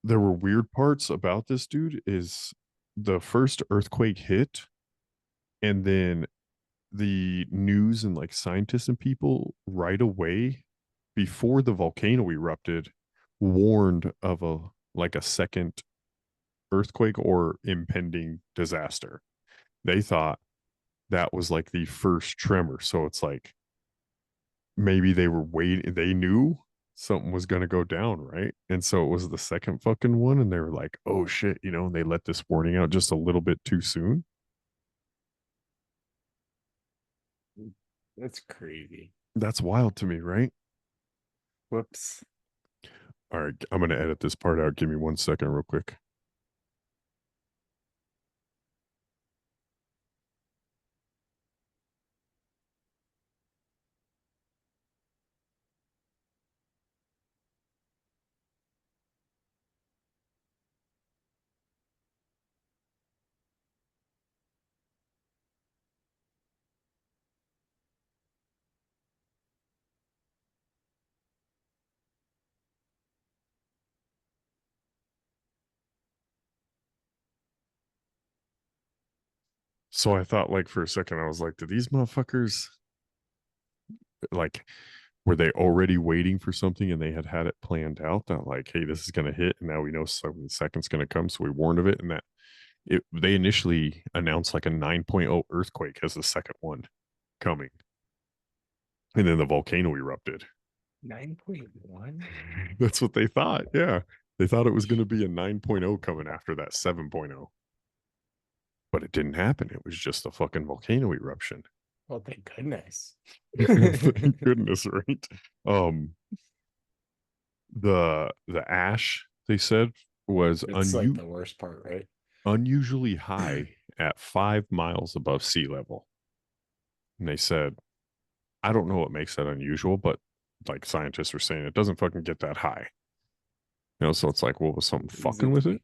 There were weird parts about this dude is the first earthquake hit and then the news and like scientists and people right away before the volcano erupted warned of a second earthquake or impending disaster. They thought that was like the first tremor. So it's like maybe they were waiting, they knew something was going to go down, right? And so it was the second fucking one and they were like, "Oh shit," and they let this warning out just a little bit too soon. That's crazy. That's wild to me, right? Whoops. All right, I'm going to edit this part out. Give me 1 second real quick. So I thought, like, for a second, I was like, did these motherfuckers, like, were they already waiting for something and they had it planned out that, like, hey, this is going to hit, and now we know 7 seconds going to come, so we warned of it, and that they initially announced like a 9.0 earthquake as the second one coming, and then the volcano erupted. 9.1. That's what they thought. Yeah, they thought it was going to be a 9.0 coming after that 7.0, but it didn't happen. It was just a fucking volcano eruption. Well, thank goodness. Thank goodness, right? The ash, they said, was It's like the worst part, right? unusually high at 5 miles above sea level. And they said, I don't know what makes that unusual, but like scientists are saying, it doesn't fucking get that high. You know, so it's like, what was something fucking with it?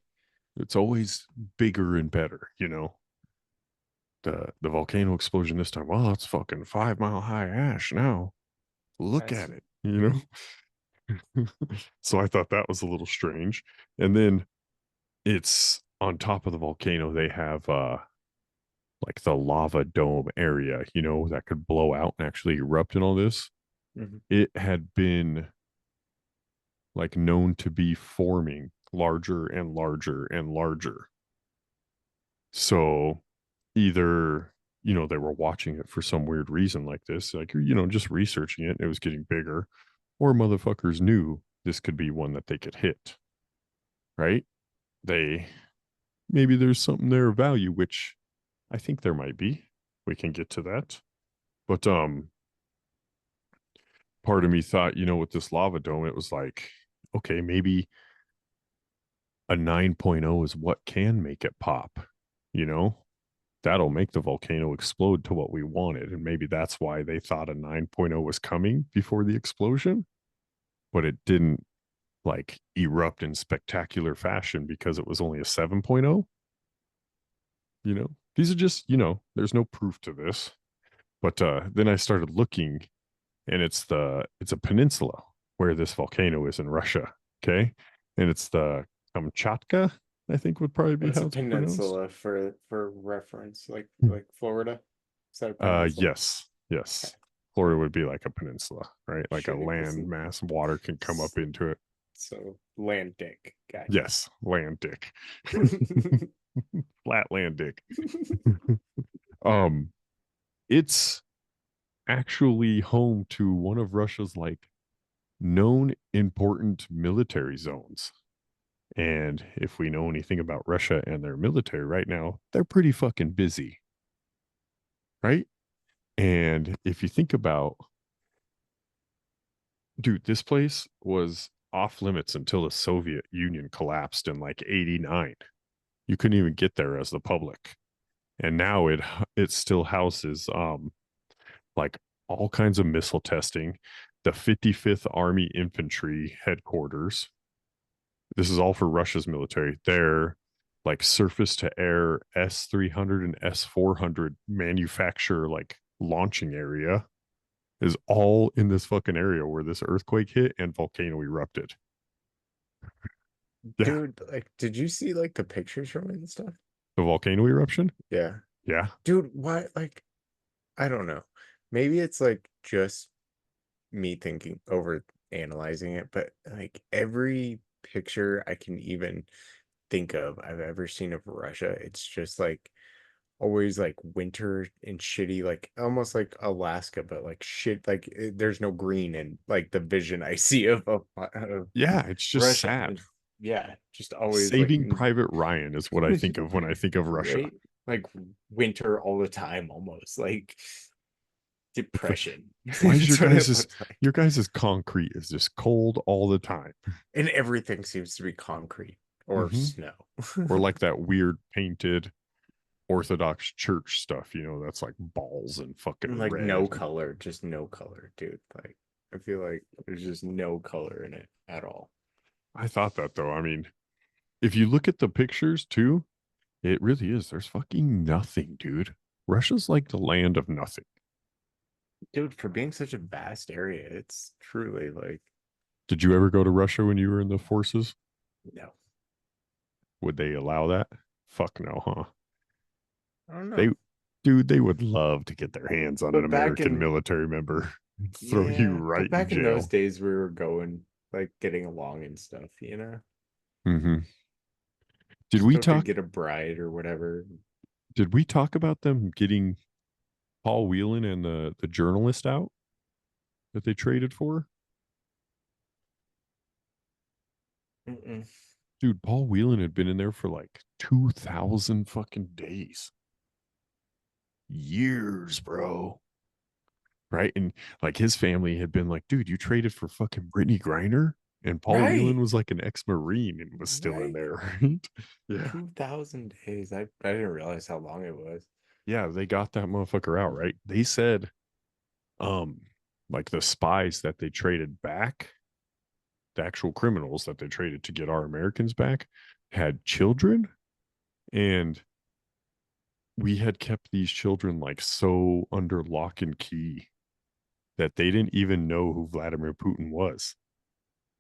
It's always bigger and better, you know. The volcano explosion this time, well, it's fucking 5 mile high ash now. Look at it, you know. So I thought that was a little strange. And then it's on top of the volcano, they have like the lava dome area, you know, that could blow out and actually erupt and all this. Mhm. It had been like known to be forming larger and larger and larger. So either, you know, they were watching it for some weird reason like this, like, you know, just researching it and it was getting bigger, or motherfuckers knew this could be one that they could hit, right? Maybe there's something there of value, which I think there might be. We can get to that. But part of me thought, you know, with this lava dome, it was like, okay, maybe a 9.0 is what can make it pop, you know? That'll make the volcano explode to what we wanted. And maybe that's why they thought a 9.0 was coming before the explosion, but it didn't like erupt in spectacular fashion because it was only a 7.0. You know, these are just, you know, there's no proof to this. But then I started looking, and it's a peninsula where this volcano is in Russia. Okay. And it's the Kamchatka, I think would probably be It's how a it's pronounced. peninsula for reference, like Florida. Is that a peninsula? Yes. Florida would be like a peninsula, right? Like a Shitty, 'cause land mass, water can come up into it. So land dick. Gotcha. Yes, land dick. Flat land dick. It's actually home to one of Russia's like known important military zones. And if we know anything about Russia and their military right now, they're pretty fucking busy. Right? And if you think about, dude, this place was off limits until the Soviet Union collapsed in like 89. You couldn't even get there as the public. And now it still houses like all kinds of missile testing, the 55th Army Infantry headquarters. This is all for Russia's military. Their like surface to air S-300 and S-400 manufacture like launching area is all in this fucking area where this earthquake hit and volcano erupted. Yeah. Dude, like, did you see like the pictures from it and stuff? The volcano eruption? Yeah. Yeah. Dude, why, like, I don't know. Maybe it's like just me thinking over analyzing it, but like every picture I can even think of I've ever seen of Russia, it's just like always like winter and shitty, like almost like Alaska, but like shit, like there's no green, and like the vision I see of Yeah, it's just Russia sad. is, yeah, just always like Saving Private Ryan is what I think of when I think of Russia. right? Like winter all the time, almost like depression. Why is That's what it looks like. your guys' concrete is just cold all the time? And everything seems to be concrete or Mhm. snow. Or like that weird painted Orthodox church stuff, you know, that's like balls and fucking Like red. no color, just no color, dude. Like I feel like there's just no color in it at all. I thought that though. I mean, if you look at the pictures too, it really is. There's fucking nothing, dude. Russia's like the land of nothing. Dude, for being such a vast area, it's truly like Did you ever go to Russia when you were in the forces? no. Would they allow that? Fuck no, huh? I don't They know. Dude, they would love to get their hands on an But back American in military member and throw you right but in back in those jail. days, we were going like getting along and stuff, you know. Hmm. Did we Still could talk? get a bride or whatever. Did we talk about them getting Paul Whelan and the journalist out that they traded for? Mm-mm. Dude, Paul Whelan had been in there for like 2,000 fucking days. Years, bro. Right? And like his family had been like, dude, you traded for fucking Brittany Griner? And Paul Whelan Right, was like an ex-Marine and was still in right. there, right? Yeah. 2,000 days. I didn't realize how long it was. Yeah, they got that motherfucker out, right? They said, um, like the spies that they traded back, the actual criminals that they traded to get our Americans back, had children. And we had kept these children like so under lock and key that they didn't even know who Vladimir Putin was.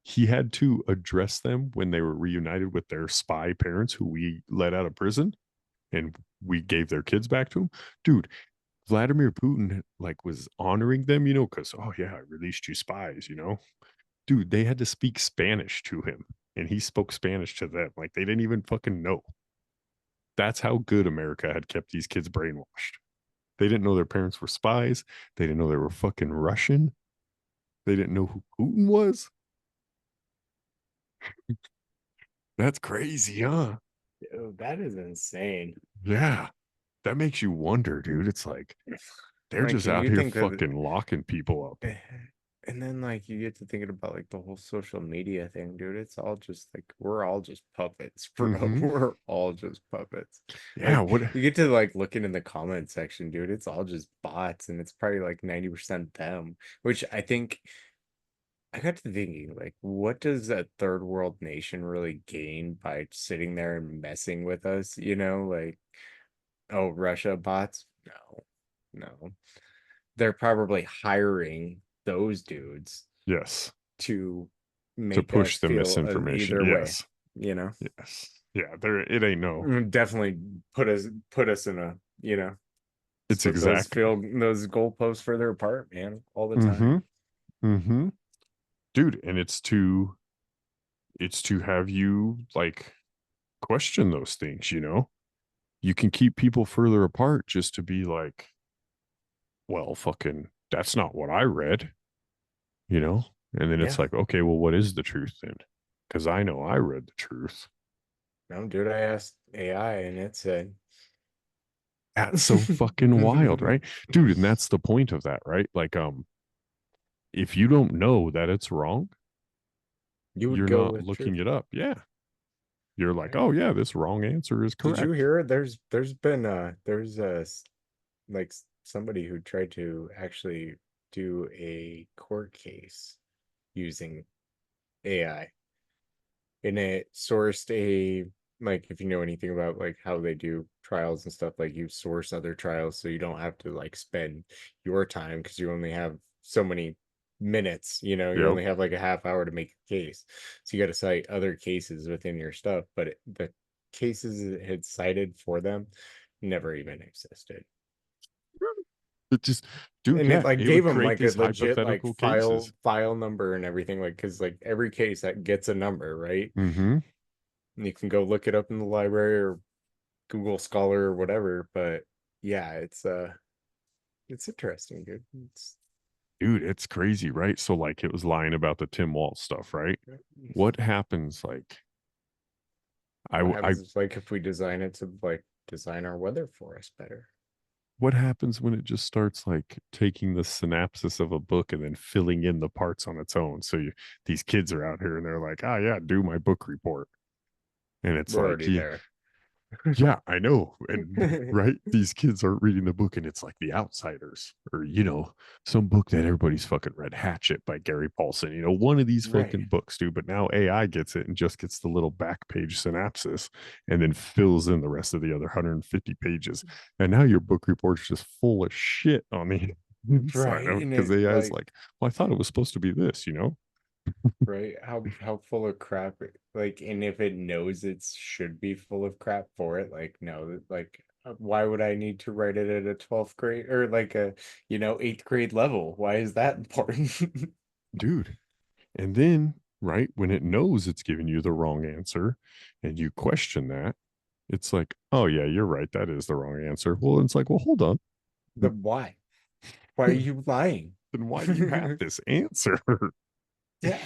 He had to address them when they were reunited with their spy parents who we let out of prison and we gave their kids back to him. Dude, Vladimir Putin like was honoring them, because oh yeah, I released you spies, Dude, they had to speak Spanish to him and he spoke Spanish to them. Like they didn't even fucking know. That's how good America had kept these kids brainwashed. They didn't know their parents were spies. They didn't know they were fucking Russian. They didn't know who Putin was. That's crazy, huh? Yo, that is insane. Yeah. That makes you wonder, dude. It's like they're Like just out you here think that fucking locking people up. and then like you get to thinking about like the whole social media thing, dude. It's all just like we're all just puppets, bro. Hmm. We're all just puppets. Yeah. Like What? you get to like looking in the comment section, dude. It's all just bots, and it's probably like 90% them. Which I think I got to thinking, like, what does a third world nation really gain by sitting there and messing with us? You know, like, oh, Russia bots? No, no. They're probably hiring those dudes Yes. to To make push us the feel misinformation. either way, Yes. you know? Yes. Yeah. There. It ain't no. Definitely put us in a, It's split those exactly. field those goalposts further apart, man, all the Mm-hmm. time. Mm-hmm. Dude, and it's to have you like question those things. You can keep people further apart just to be like, well, fucking, that's not what I read, you know? And then it's Yeah. like, okay, well, what is the truth then? Because I know I read the truth. No, dude, I asked AI and it said That's so fucking wild, right? Dude, and that's the point of that, right? Like, if you don't know that it's wrong, you would you're go not with truth. looking it up. Yeah. You're like, Right. oh yeah, this wrong answer is Did you correct. hear it? There's been like somebody who tried to actually do a court case using AI, and it sourced a, like, if you know anything about like how they do trials and stuff, like you source other trials so you don't have to like spend your time because you only have so many minutes, you Yep. only have like a half hour to make a case, so you got to cite other cases within your stuff, but the cases it had cited for them never even existed. It just, dude, And it yeah, like it gave would them create like a these legit like hypothetical file cases. file number and everything, like because like every case that gets a number, right? Mm-hmm. And you can go look it up in the library or Google Scholar or whatever. But yeah, it's interesting, dude. It's Dude, it's crazy, right? So like it was lying about the Tim Walz stuff, right? What happens like what I happens is like if we design it to like design our weather for us better. what happens when it just starts like taking the synopsis of a book and then filling in the parts on its own? So these kids are out here and they're like, "Ah, yeah, do my book report." And it's We're like, already there. yeah, I know. And right, these kids aren't reading the book, and it's like The Outsiders, or some book that everybody's fucking read, Hatchet by Gary Paulson. One of these Right. fucking books, dude. But now AI gets it and just gets the little back page synopsis and then fills in the rest of the other 150 pages. And now your book report's just full of shit on the inside Right. of it And because it AI is like, like, well, I thought it was supposed to be this. right, how full of crap like, and if it knows it should be full of crap for it, like no, like Why would I need to write it at a 12th grade or like a, 8th grade level? Why is that important? Dude. And then, right, when it knows it's giving you the wrong answer and you question that, it's like, oh, yeah, you're right. That is the wrong answer. Well, it's like, well, hold on. Then why? Why are you lying? Then why do you have this answer? Yeah.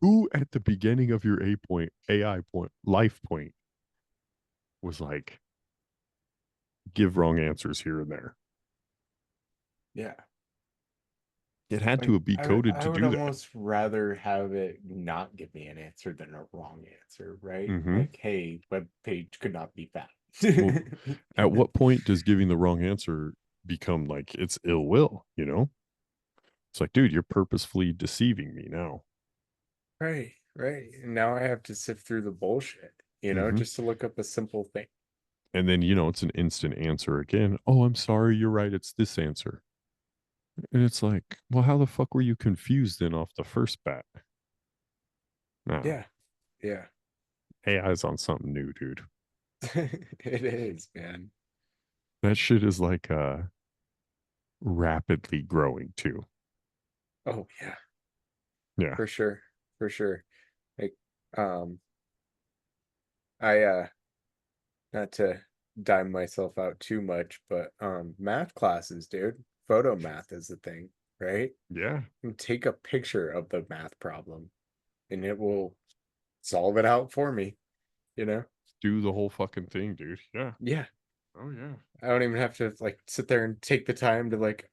Who at the beginning of your AI point, life point was like, give wrong answers here and there? Yeah. It had Like to be coded I to would do that. almost rather have it not give me an answer than a wrong answer, right? Mm-hmm. Like, hey, web page could not be found. Well, at what point does giving the wrong answer become like it's ill will, you know? It's like, dude, you're purposefully deceiving me now. Right, right. And now I have to sift through the bullshit, Mm-hmm. just to look up a simple thing. And then, it's an instant answer again. Oh, I'm sorry, you're right. It's this answer. And it's like, well, how the fuck were you confused then off the first bat? Nah, Yeah, yeah. AI's on something new, dude. It is, man. That shit is like rapidly growing too. Oh yeah, Yeah. for sure. For sure. Like, um, I not to dime myself out too much, but math classes, dude. Photo math is the thing, right? Yeah. And take a picture of the math problem and it will solve it out for me, you know? Do the whole fucking thing, dude. Yeah. Yeah. Oh yeah. I don't even have to like sit there and take the time to like,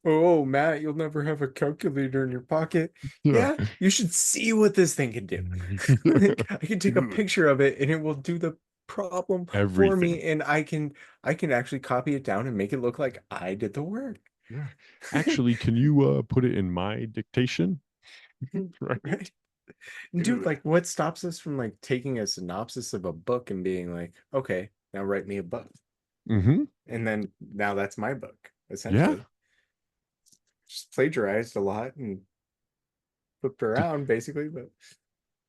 oh, Matt, you'll never have a calculator in your pocket. Yeah. Yeah, you should see what this thing can do. Like, I can take a Dude, picture of it and it will do the problem for me, everything. and I can actually copy it down and make it look like I did the work. Yeah. Actually, can you put it in my dictation? Right. Right. And dude, Dude. like what stops us from like taking a synopsis of a book and being like, okay, now write me a book. Mm-hmm. And then now that's my book, Yeah. essentially. Just plagiarized a lot and flipped Do, around basically, but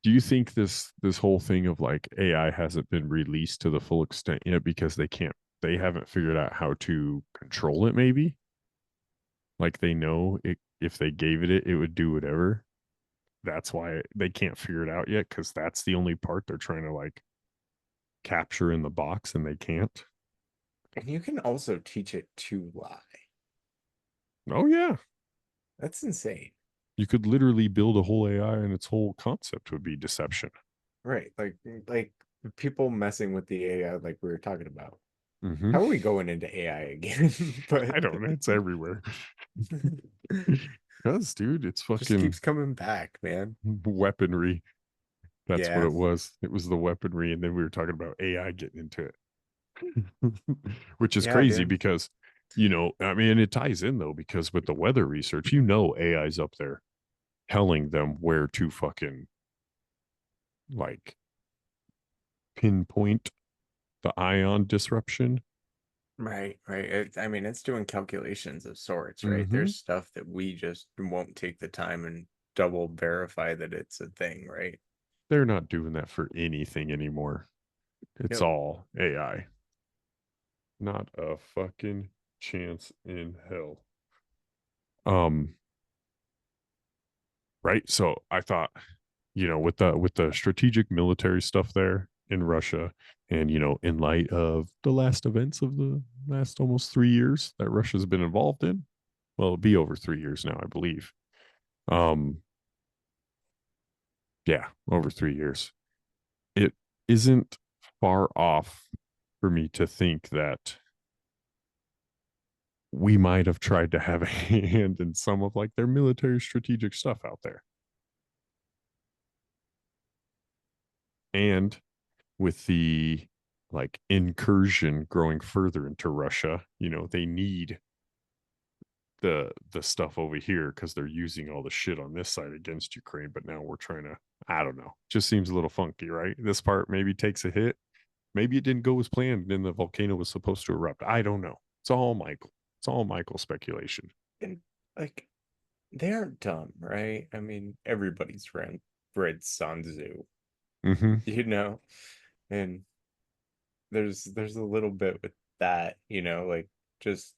do you think this whole thing of like AI hasn't been released to the full extent yet because they haven't figured out how to control it maybe? Like they know it, if they gave it would do whatever. That's why they can't figure it out yet, because that's the only part they're trying to like capture in the box and they can't. and you can also teach it to lie. Oh yeah. That's insane. You could literally build a whole AI and its whole concept would be deception. Right. Like people messing with the AI like we were talking about. Mm-hmm. How are we going into AI again? But I don't know. It's everywhere. Because, dude, it's just fucking keeps coming back, man. weaponry. That's what Yeah. it was. It was the weaponry. And then we were talking about AI getting into it, which is Yeah, crazy dude. because, I mean, it ties in though, because with the weather research, AI's up there telling them where to fucking like pinpoint the ion disruption. Right, right. I mean, it's doing calculations of sorts, right? Mm-hmm. There's stuff that we just won't take the time and double verify that it's a thing, right? They're not doing that for anything anymore. It's Yep. all AI. Not a fucking chance in hell. Um, right. So I thought, with the strategic military stuff there in Russia, and in light of the last events of the last almost 3 years that Russia's been involved in, well, it'll be over 3 years now, I believe. Um, yeah, over 3 years. It isn't far off for me to think that we might have tried to have a hand in some of like their military strategic stuff out there. And with the like incursion growing further into Russia, they need the stuff over here because they're using all the shit on this side against Ukraine. But now we're trying to, I don't know, just seems a little funky, right? This part maybe takes a hit. Maybe it didn't go as planned and the volcano was supposed to erupt. I don't know. It's all Michael. It's all Michael speculation. And like they aren't dumb, right? I mean, everybody's read Sun Tzu, Mm-hmm. you know, and there's a little bit with that, like just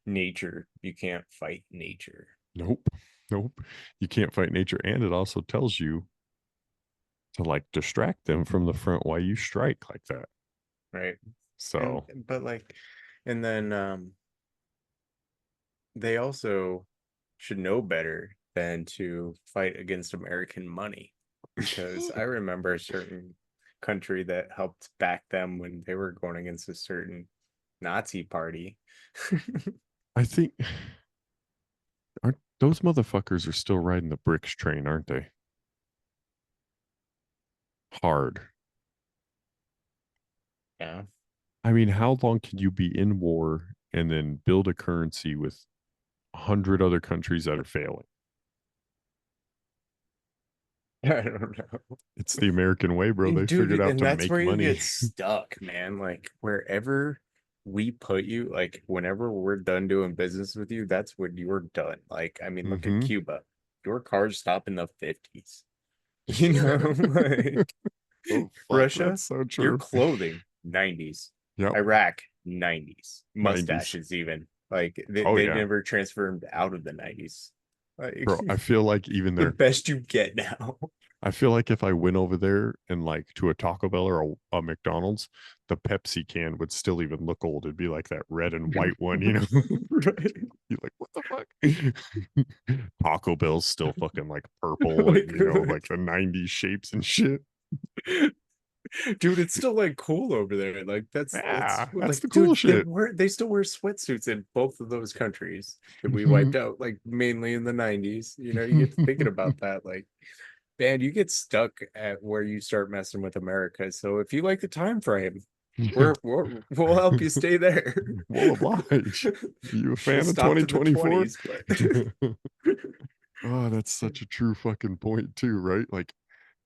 nature. You can't fight nature. Nope. Nope. You can't fight nature. And it also tells you to like distract them from the front while you strike like that. Right. So, But like, and then they also should know better than to fight against American money, because I remember a certain country that helped back them when they were going against a certain Nazi party. I think aren't those motherfuckers are still riding the bricks train, aren't they? Hard. Yeah. I mean, how long can you be in war and then build a currency with 100 other countries that are failing? I don't know. It's the American way, bro. They Dude, figured out and to that's make where you money. get stuck, man. Like wherever we put you, like whenever we're done doing business with you, that's when you're done. Like, I mean, look at Mm-hmm. Cuba. Your cars stop in the 50s. You know, like Oh, fuck, Russia, that's so your true. clothing, 90s. Yep. Iraq, 90s. 90s. Mustaches, even. Like Oh, they yeah. never transferred out of the 90s. Like Bro, I feel like even the there, best you get now. I feel like if I went over there and like to a Taco Bell or a McDonald's, the Pepsi can would still even look old. It'd be like that red and white one, you know? Right. You're like, what the fuck? Taco Bell's still fucking like purple and, you know, like the 90s shapes and shit. Dude, it's still like cool over there. Like that's Yeah, that's like, the dude, cool shit. they still wear sweatsuits in both of those countries that we Mhm. wiped out, like mainly in the 90s. You know, you get to thinking about that, like, man, you get stuck at where you start messing with America. So if you like the time frame, Yeah. we'll help you stay there. We'll oblige. You a Should have fan of stopped in the 2024? 20s, but Oh, that's such a true fucking point too, right? Like,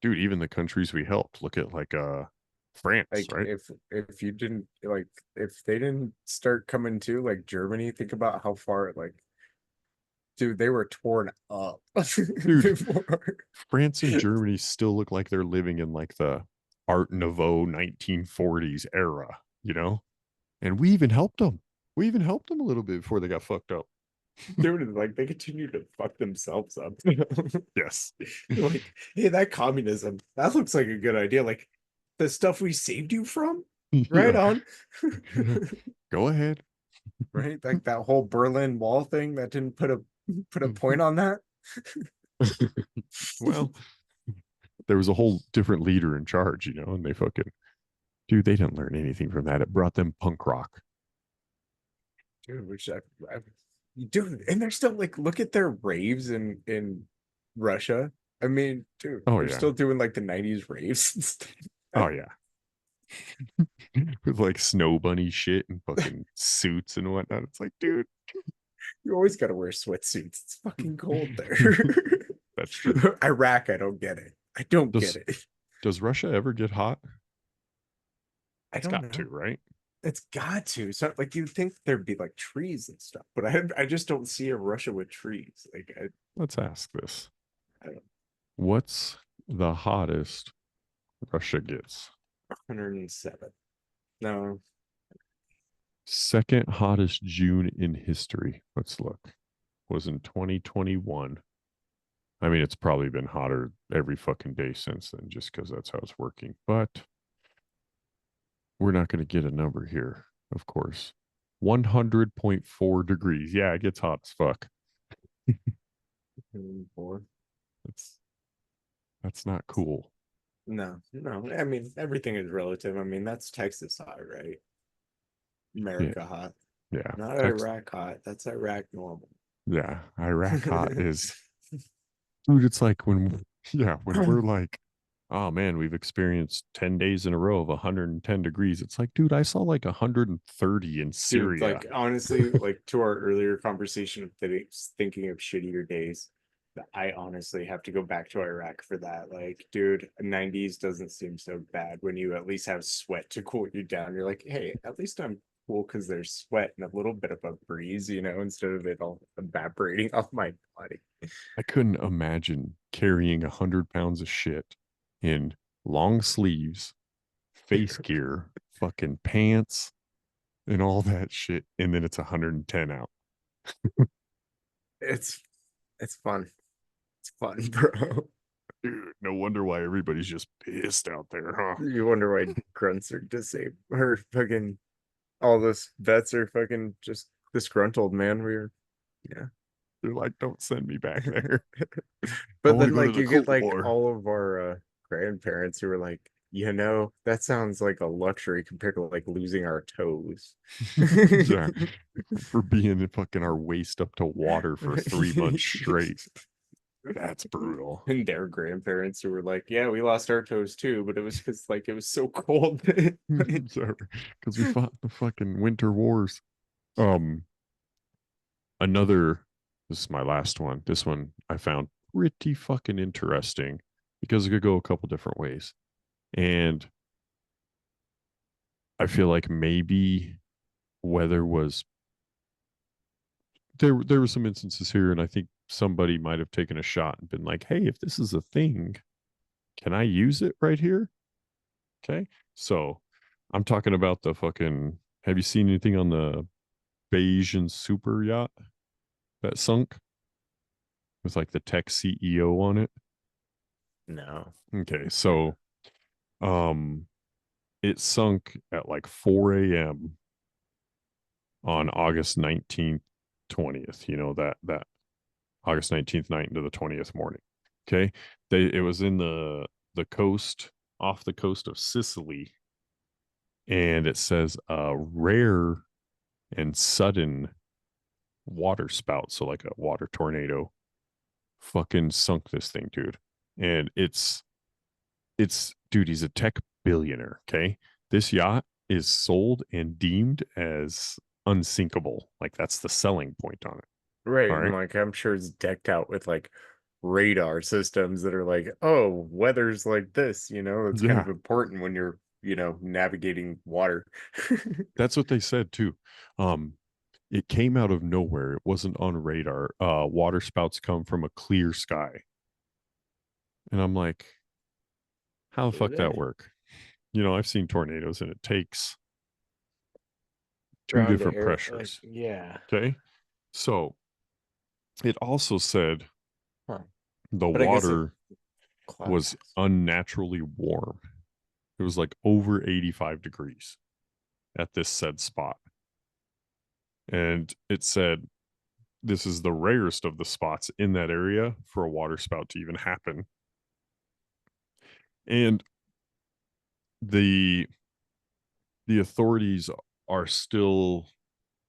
dude, even the countries we helped, look at like France, like right? if you didn't like if they didn't start coming to like Germany, think about how far like dude, they were torn up Dude, before. France and Germany still look like they're living in like the Art Nouveau 1940s era, you know? And we even helped them. We even helped them a little bit before they got fucked up. Dude, like they continue to fuck themselves up. Yes. Like, hey, that communism, that looks like a good idea. Like the stuff we saved you from? Right Yeah. on. Go ahead. Right? Like that whole Berlin Wall thing that didn't put a point on that. Well, there was a whole different leader in charge, you know, and they fucking, dude, they didn't learn anything from that. It brought them punk rock. Dude, dude, and they're still like, look at their raves in Russia. I mean, dude, Oh, they're yeah. still doing like the 90s raves and stuff. Oh, yeah. With like snow bunny shit and fucking suits and whatnot. It's like, dude, You always gotta wear sweatsuits. It's fucking cold there. that's true. Iraq, I don't get it. I don't Does get it. does Russia ever get hot? I It's don't got know. to, right? It's got to. So like you'd think there'd be like trees and stuff, but I just don't see a Russia with trees. Like Let's ask this. I don't know, What's the hottest Russia gets? 107. No, Second hottest June in history. Let's look. Was in 2021. I mean, it's probably been hotter every fucking day since then, just because that's how it's working. But we're not going to get a number here, of course. 100.4 degrees. Yeah, it gets hot as fuck. 4. That's not cool. No. I mean, everything is relative. I mean, that's Texas hot, right? Yeah, America hot. yeah. Not Iraq hot. That's Iraq normal. Yeah, Iraq hot is, dude. It's like when, yeah, when we're like, oh man, we've experienced 10 days in a row of 110 degrees. It's like, dude, I saw like 130 in Dude, Syria. like honestly, like to our earlier conversation of thinking of shittier days, I honestly have to go back to Iraq for that. Like, dude, 90s doesn't seem so bad when you at least have sweat to cool you down. You're like, hey, at least I'm cool because there's sweat and a little bit of a breeze, instead of it all evaporating off my body. I couldn't imagine carrying 100 pounds of shit in long sleeves, face gear, fucking pants, and all that shit, and then it's 110 out. It's fun. It's fun, bro. Dude, no wonder why everybody's just pissed out there, huh? You wonder why grunts are disabled or fucking all those vets are fucking just disgruntled, man. Yeah. They're like, don't send me back there. But wanna then go to like the you get Cold like War. all of our grandparents who are like, that sounds like a luxury compared to like losing our toes. Yeah, for being fucking our waist up to water for 3 months straight. That's brutal. And their grandparents who were like, yeah, we lost our toes too, but it was because like it was so cold. Because we fought the fucking winter wars. Another, this is my last one. This one I found pretty fucking interesting because it could go a couple different ways. And I feel like maybe weather was there were some instances here, and I think somebody might have taken a shot and been like, hey, if this is a thing, can I use it right here? Okay. So I'm talking about the fucking, have you seen anything on the Bayesian super yacht that sunk with like the tech CEO on it? No. Okay. So it sunk at like 4 a.m. on August 19th, 20th, that August 19th night into the 20th morning. Okay. It was in the coast, off the coast of Sicily. And it says a rare and sudden water spout, so like a water tornado, fucking sunk this thing, dude. And it's dude, he's a tech billionaire. Okay. This yacht is sold and deemed as unsinkable. Like that's the selling point on it. Right. All And right. like I'm sure it's decked out with like radar systems that are like, oh, weather's like this, it's kind Yeah. of important when you're, navigating water. That's what they said too. Um, it came out of nowhere. It wasn't on radar. Water spouts come from a clear sky. And I'm like, how the fuck that work? I've seen tornadoes and it takes two Ground to different air, like, pressures. yeah. Okay. So it also said Huh. the But I guess water cloud was unnaturally warm. It was like over 85 degrees at this said spot. And it said this is the rarest of the spots in that area for a water spout to even happen. And the authorities are still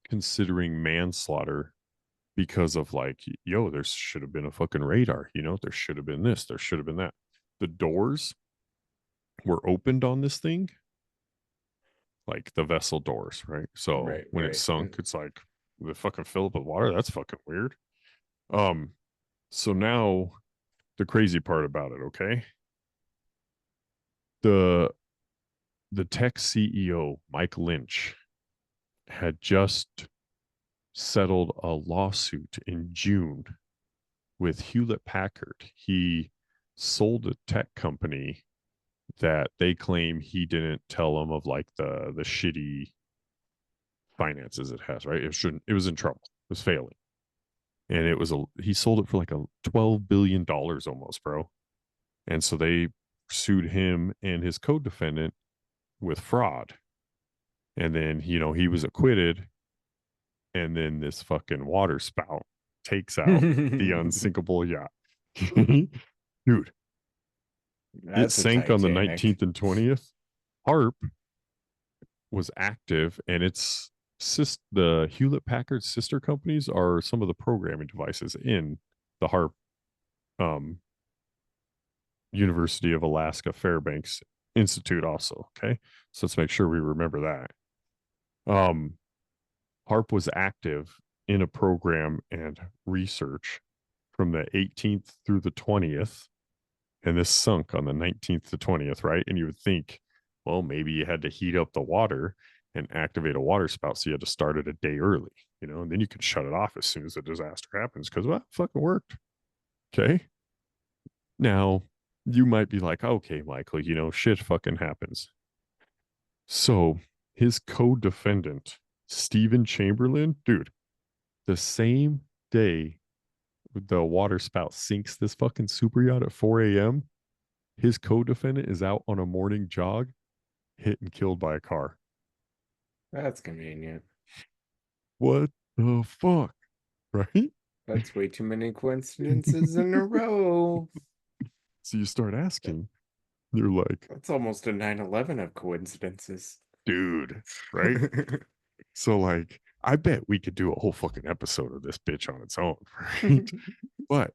considering manslaughter because of like, there should have been a fucking radar, there should have been this, there should have been that. The doors were opened on this thing, like the vessel doors, right? So when it right. sunk, it's like the fucking fill up with water. That's fucking weird. So now the crazy part about it, okay? The tech CEO, Mike Lynch, had just settled a lawsuit in June with Hewlett Packard. He sold a tech company that they claim he didn't tell them of, like the shitty finances it has, right? It was in trouble. It was failing. And he sold it for like a $12 billion almost, bro. And so they sued him and his co-defendant with fraud. And then, he was acquitted. And then this fucking water spout takes out the unsinkable yacht. Dude, it That's a sank on the Titanic. 19th and 20th. HARP was active, and the Hewlett Packard sister companies are some of the programming devices in the HARP University of Alaska Fairbanks Institute also. Okay. So let's make sure we remember that. HARP was active in a program and research from the 18th through the 20th. And this sunk on the 19th to 20th, right? And you would think, well, maybe you had to heat up the water and activate a water spout. So you had to start it a day early, and then you could shut it off as soon as the disaster happens because, well, it fucking worked. Okay. Now, you might be like, okay, Michael, shit fucking happens. So his co-defendant Stephen Chamberlain, dude, the same day the water spout sinks this fucking super yacht at 4 a.m., his co-defendant is out on a morning jog, hit and killed by a car. That's convenient. What the fuck? Right? That's way too many coincidences in a row. So you start asking, you're like, That's almost a 9/11 of coincidences. dude, right? So like, I bet we could do a whole fucking episode of this bitch on its own, right? But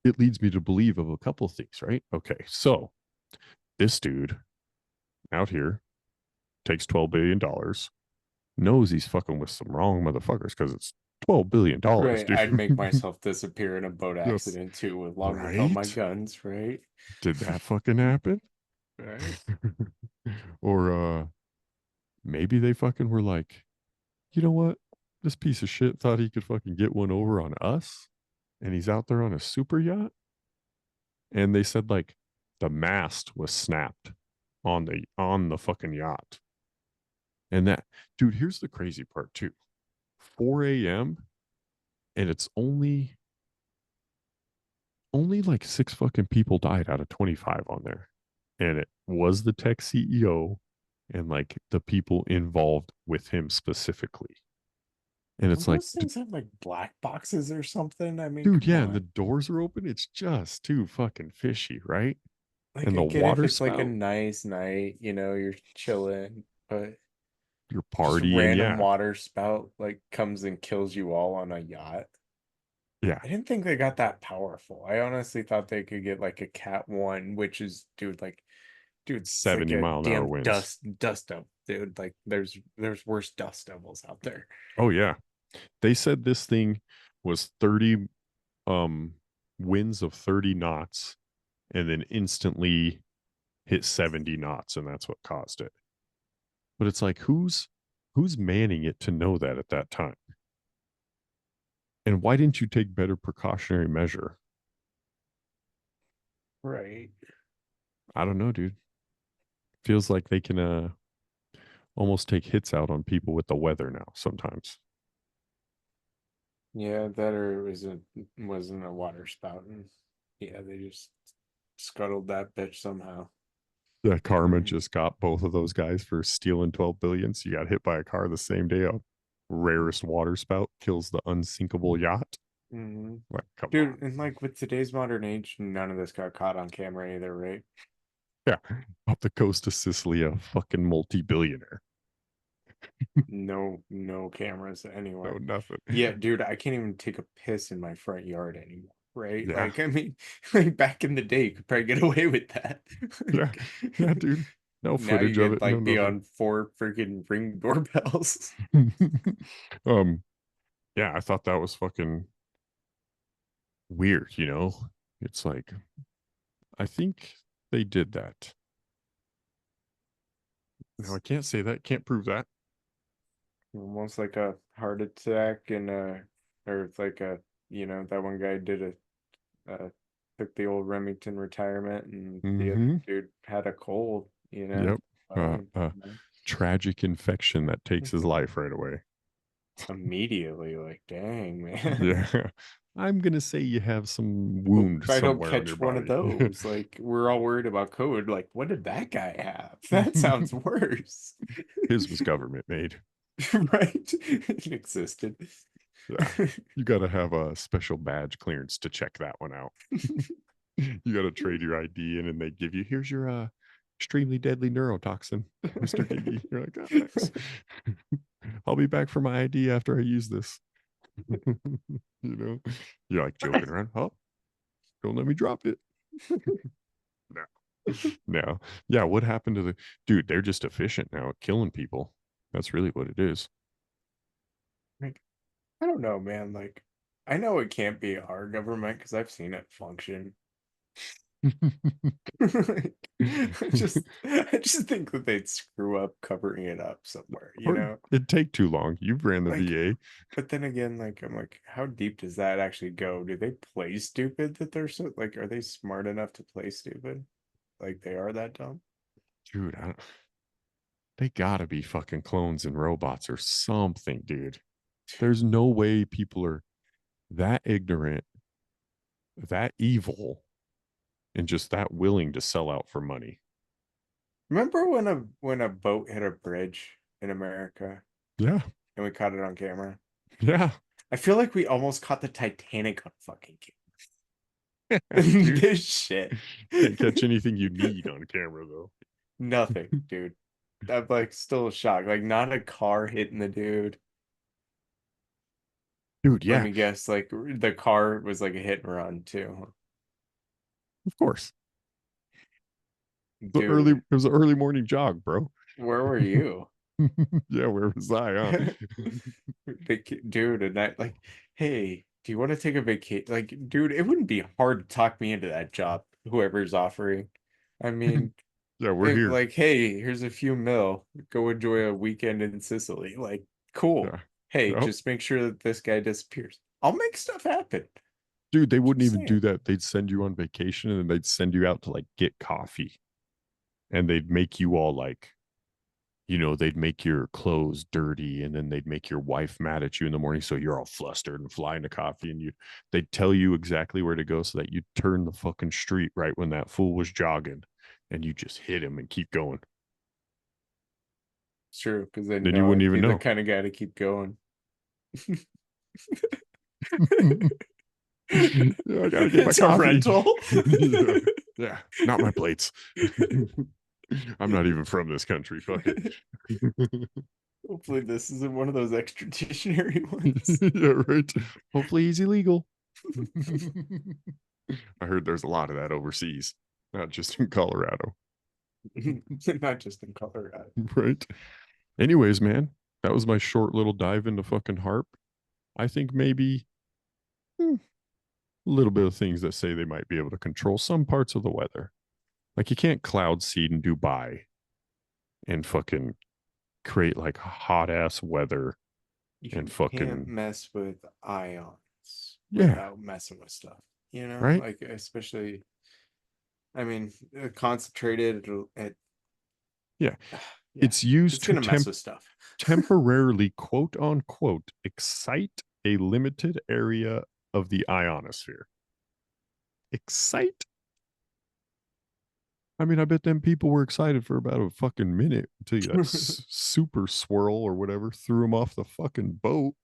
it leads me to believe of a couple things, right? Okay, so this dude out here takes $12 billion, knows he's fucking with some wrong motherfuckers because it's $12 billion, Right, dude. I'd make myself disappear in a boat Yes. accident too, along with all my Right? guns, right? Did that fucking happen? Right. Or maybe they fucking were like, you know what? This piece of shit thought he could fucking get one over on us, and he's out there on a super yacht. And they said like the mast was snapped on the fucking yacht. And that, dude, here's the crazy part too. 4 a.m. and it's only like 6 fucking people died out of 25 on there. And it was the tech CEO and like the people involved with him specifically. And it's Don't like, those things have like black boxes or something? I mean, dude, come yeah, on. and the doors are open. It's just too fucking fishy, right? Like, And I the get if water it's like a spout, nice night, you're chilling, but you're just partying, random yeah. water spout like comes and kills you all on a yacht. Yeah. I didn't think they got that powerful. I honestly thought they could get like a Cat 1, which is, dude, it's like 70 a mile an hour damn winds. dust devil, dude. Like there's worse dust devils out there. Oh yeah. They said this thing was 30 um winds of 30 knots and then instantly hit 70 knots, and that's what caused it. But it's like, who's manning it to know that at that time? And why didn't you take better precautionary measure? Right. I don't know, dude. Feels like they can almost take hits out on people with the weather now sometimes. Yeah, that or wasn't a water spout, and yeah, they just scuttled that bitch somehow. Yeah, karma Mhm. just got both of those guys for stealing 12 billion. So you got hit by a car the same day. A rarest water spout kills the unsinkable yacht. Mhm. Like, come on. Dude, and like with today's modern age, none of this got caught on camera either, right? Yeah. Off the coast of Sicily, a fucking multi-billionaire. No cameras No, anywhere. nothing. Yeah, dude, I can't even take a piss in my front yard anymore, right? Yeah. Like, I mean, like back in the day, you could probably get away with that. Yeah. Yeah, dude. No Now you footage of get it. No like be nothing. on 4 freaking Ring doorbells. um, yeah, I thought that was fucking weird, you know? It's like, I think they did that. Now I can't say that, can't prove that. Almost like a heart attack and or it's like that one guy did took the old Remington retirement, and the other Mm-hmm. dude had a cold, Yep. Uh, fucking, uh, tragic infection that takes his life right away. immediately, like, dang, man. Yeah. I'm gonna say you have some Hope wound I don't somewhere on your catch one of body. those. Like, we're all worried about code. Like, what did that guy have? That sounds worse. His was government made. Right? It existed. Yeah. You gotta have a special badge clearance to check that one out. You gotta trade your ID in and they give you, here's your extremely deadly neurotoxin, Mr. Giggy. You're like, oh, thanks. I'll be back for my ID after I use this. You're like joking around. Oh, don't let me drop it. No. No. Yeah, what happened to the dude? They're just efficient now at killing people. That's really what it is. Like, I don't know, man. Like, I know it can't be our government because I've seen it function. I just think that they'd screw up covering it up somewhere, Or it'd take too long. You've ran the Like, VA. but then again, like, I'm like, how deep does that actually go? Do they play stupid that they're so like, are they smart enough to play stupid? Like they are that dumb? Dude, I don't, They gotta be fucking clones and robots or something, dude. There's no way people are that ignorant, that evil, and just that willing to sell out for money. Remember when a boat hit a bridge in America Yeah. and we caught it on camera? Yeah. I feel like we almost caught the Titanic on fucking camera. Dude, This shit. can't catch anything you need on camera though. Nothing, dude. I'm like still shocked. Like not a car hitting the dude. Dude, Let yeah, me guess, like the car was like a hit and run too. of course. Dude, It was an early morning jog, bro. where were you? Yeah, where was I, huh? Dude, and I like, hey, do you want to take a vacation? Like, dude, it wouldn't be hard to talk me into that job, whoever's offering. I mean, Yeah, we're here. like, hey, here's a few mil. Go enjoy a weekend in Sicily. Like, cool. Yeah. Hey, Yep. just make sure that this guy disappears. I'll make stuff happen. Dude, they wouldn't Just even do that. They'd send you on vacation and then they'd send you out to like get coffee. And they'd make you all like, they'd make your clothes dirty and then they'd make your wife mad at you in the morning. So you're all flustered and flying to coffee and they'd tell you exactly where to go so that you turn the fucking street right when that fool was jogging and you just hit him and keep going. It's true, because then Then you wouldn't I'd even be the know. kind of guy to keep going. Yeah, I gotta get my It's a coffee. rental. Yeah, not my plates. I'm not even from this country. Fuck it. Hopefully this isn't one of those extraditionary ones. Yeah, right. Hopefully he's illegal. I heard there's a lot of that overseas, not just in Colorado. Not just in Colorado. Right. Anyways, man, that was my short little dive into fucking HARP. I think maybe a little bit of things that say they might be able to control some parts of the weather. Like you can't cloud seed in Dubai and fucking create like hot ass weather You and can't fucking mess with ions Yeah. without messing with stuff. Right? Like especially, I mean, concentrated at Yeah. yeah, It's used it's to gonna mess with stuff. temporarily, quote unquote, excite a limited area of the ionosphere. Excite? I mean, I bet them people were excited for about a fucking minute until that super swirl or whatever threw them off the fucking boat.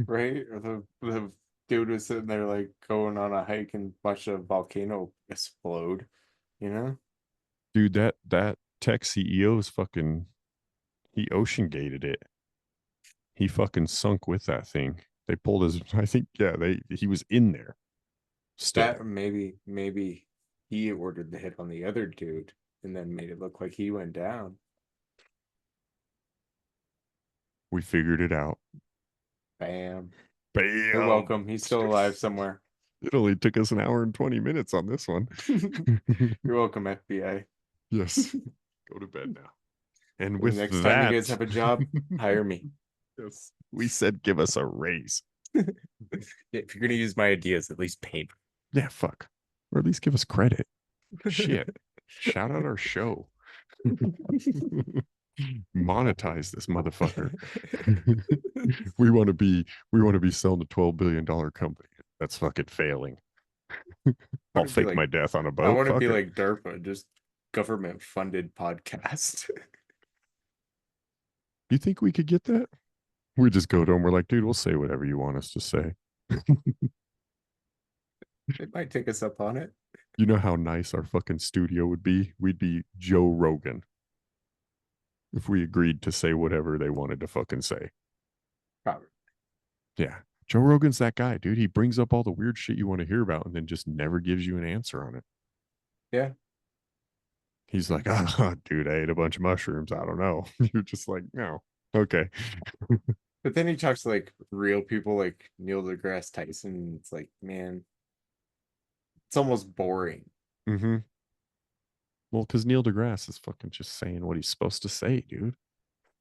Right? Or the dude was sitting there like going on a hike and watched a volcano explode, you know? Dude, that tech CEO is fucking, he ocean gated it. He fucking sunk with that thing. They pulled his, I think, yeah, he was in there still. That maybe he ordered the hit on the other dude and then made it look like he went down. We figured it out. Bam. Bam. You're welcome. He's still alive somewhere. It only took us an hour and 20 minutes on this one. You're welcome, FBI. Yes. Go to bed now. And The with next that, time you guys have a job, hire me. yes, we said give us a raise. If you're gonna use my ideas, at least pay me. Yeah, fuck. Or at least give us credit. Shit. Shout out our show. Monetize this motherfucker. we want to be selling a $12 billion company. That's fucking failing. I'll fake like, my death on a boat. I want to Fuck be it. like DARPA, just government funded podcast. You think we could get that? We just go to them. We're like, dude, we'll say whatever you want us to say. They might take us up on it. You know how nice our fucking studio would be? We'd be Joe Rogan if we agreed to say whatever they wanted to fucking say. Probably. Yeah. Joe Rogan's that guy, dude. He brings up all the weird shit you want to hear about and then just never gives you an answer on it. Yeah. He's like, oh, dude, I ate a bunch of mushrooms. I don't know. You're just like, no. Okay. But then he talks to like real people like Neil deGrasse Tyson. It's like, man, it's almost boring. Mm-hmm. Well, because Neil deGrasse is fucking just saying what he's supposed to say, dude.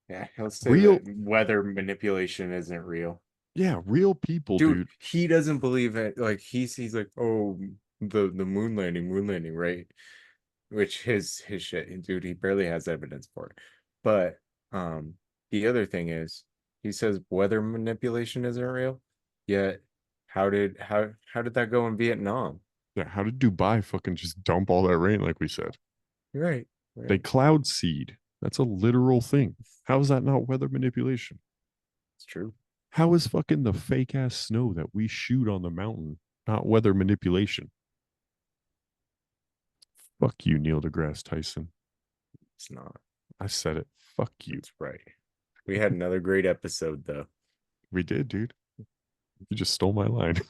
Yeah, he'll say Real- that weather manipulation isn't real. Yeah, real people, dude. He doesn't believe it. Like he's like, oh, the moon landing, right? Which his shit, dude. He barely has evidence for it. But the other thing is, he says weather manipulation isn't real. Yet, how did that go in Vietnam? Yeah, how did Dubai fucking just dump all that rain like we said? Right. They cloud seed. That's a literal thing. How is that not weather manipulation? It's true. How is fucking the fake ass snow that we shoot on the mountain not weather manipulation? Fuck you, Neil deGrasse Tyson. It's not. I said it. Fuck you. That's right. We had another great episode, though. We did, dude. You just stole my line.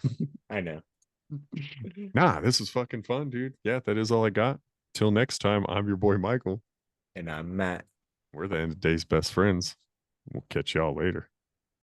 I know. Nah, this was fucking fun, dude. Yeah, that is all I got. Till next time, I'm your boy Michael. And I'm Matt. We're the end of day's best friends. We'll catch y'all later.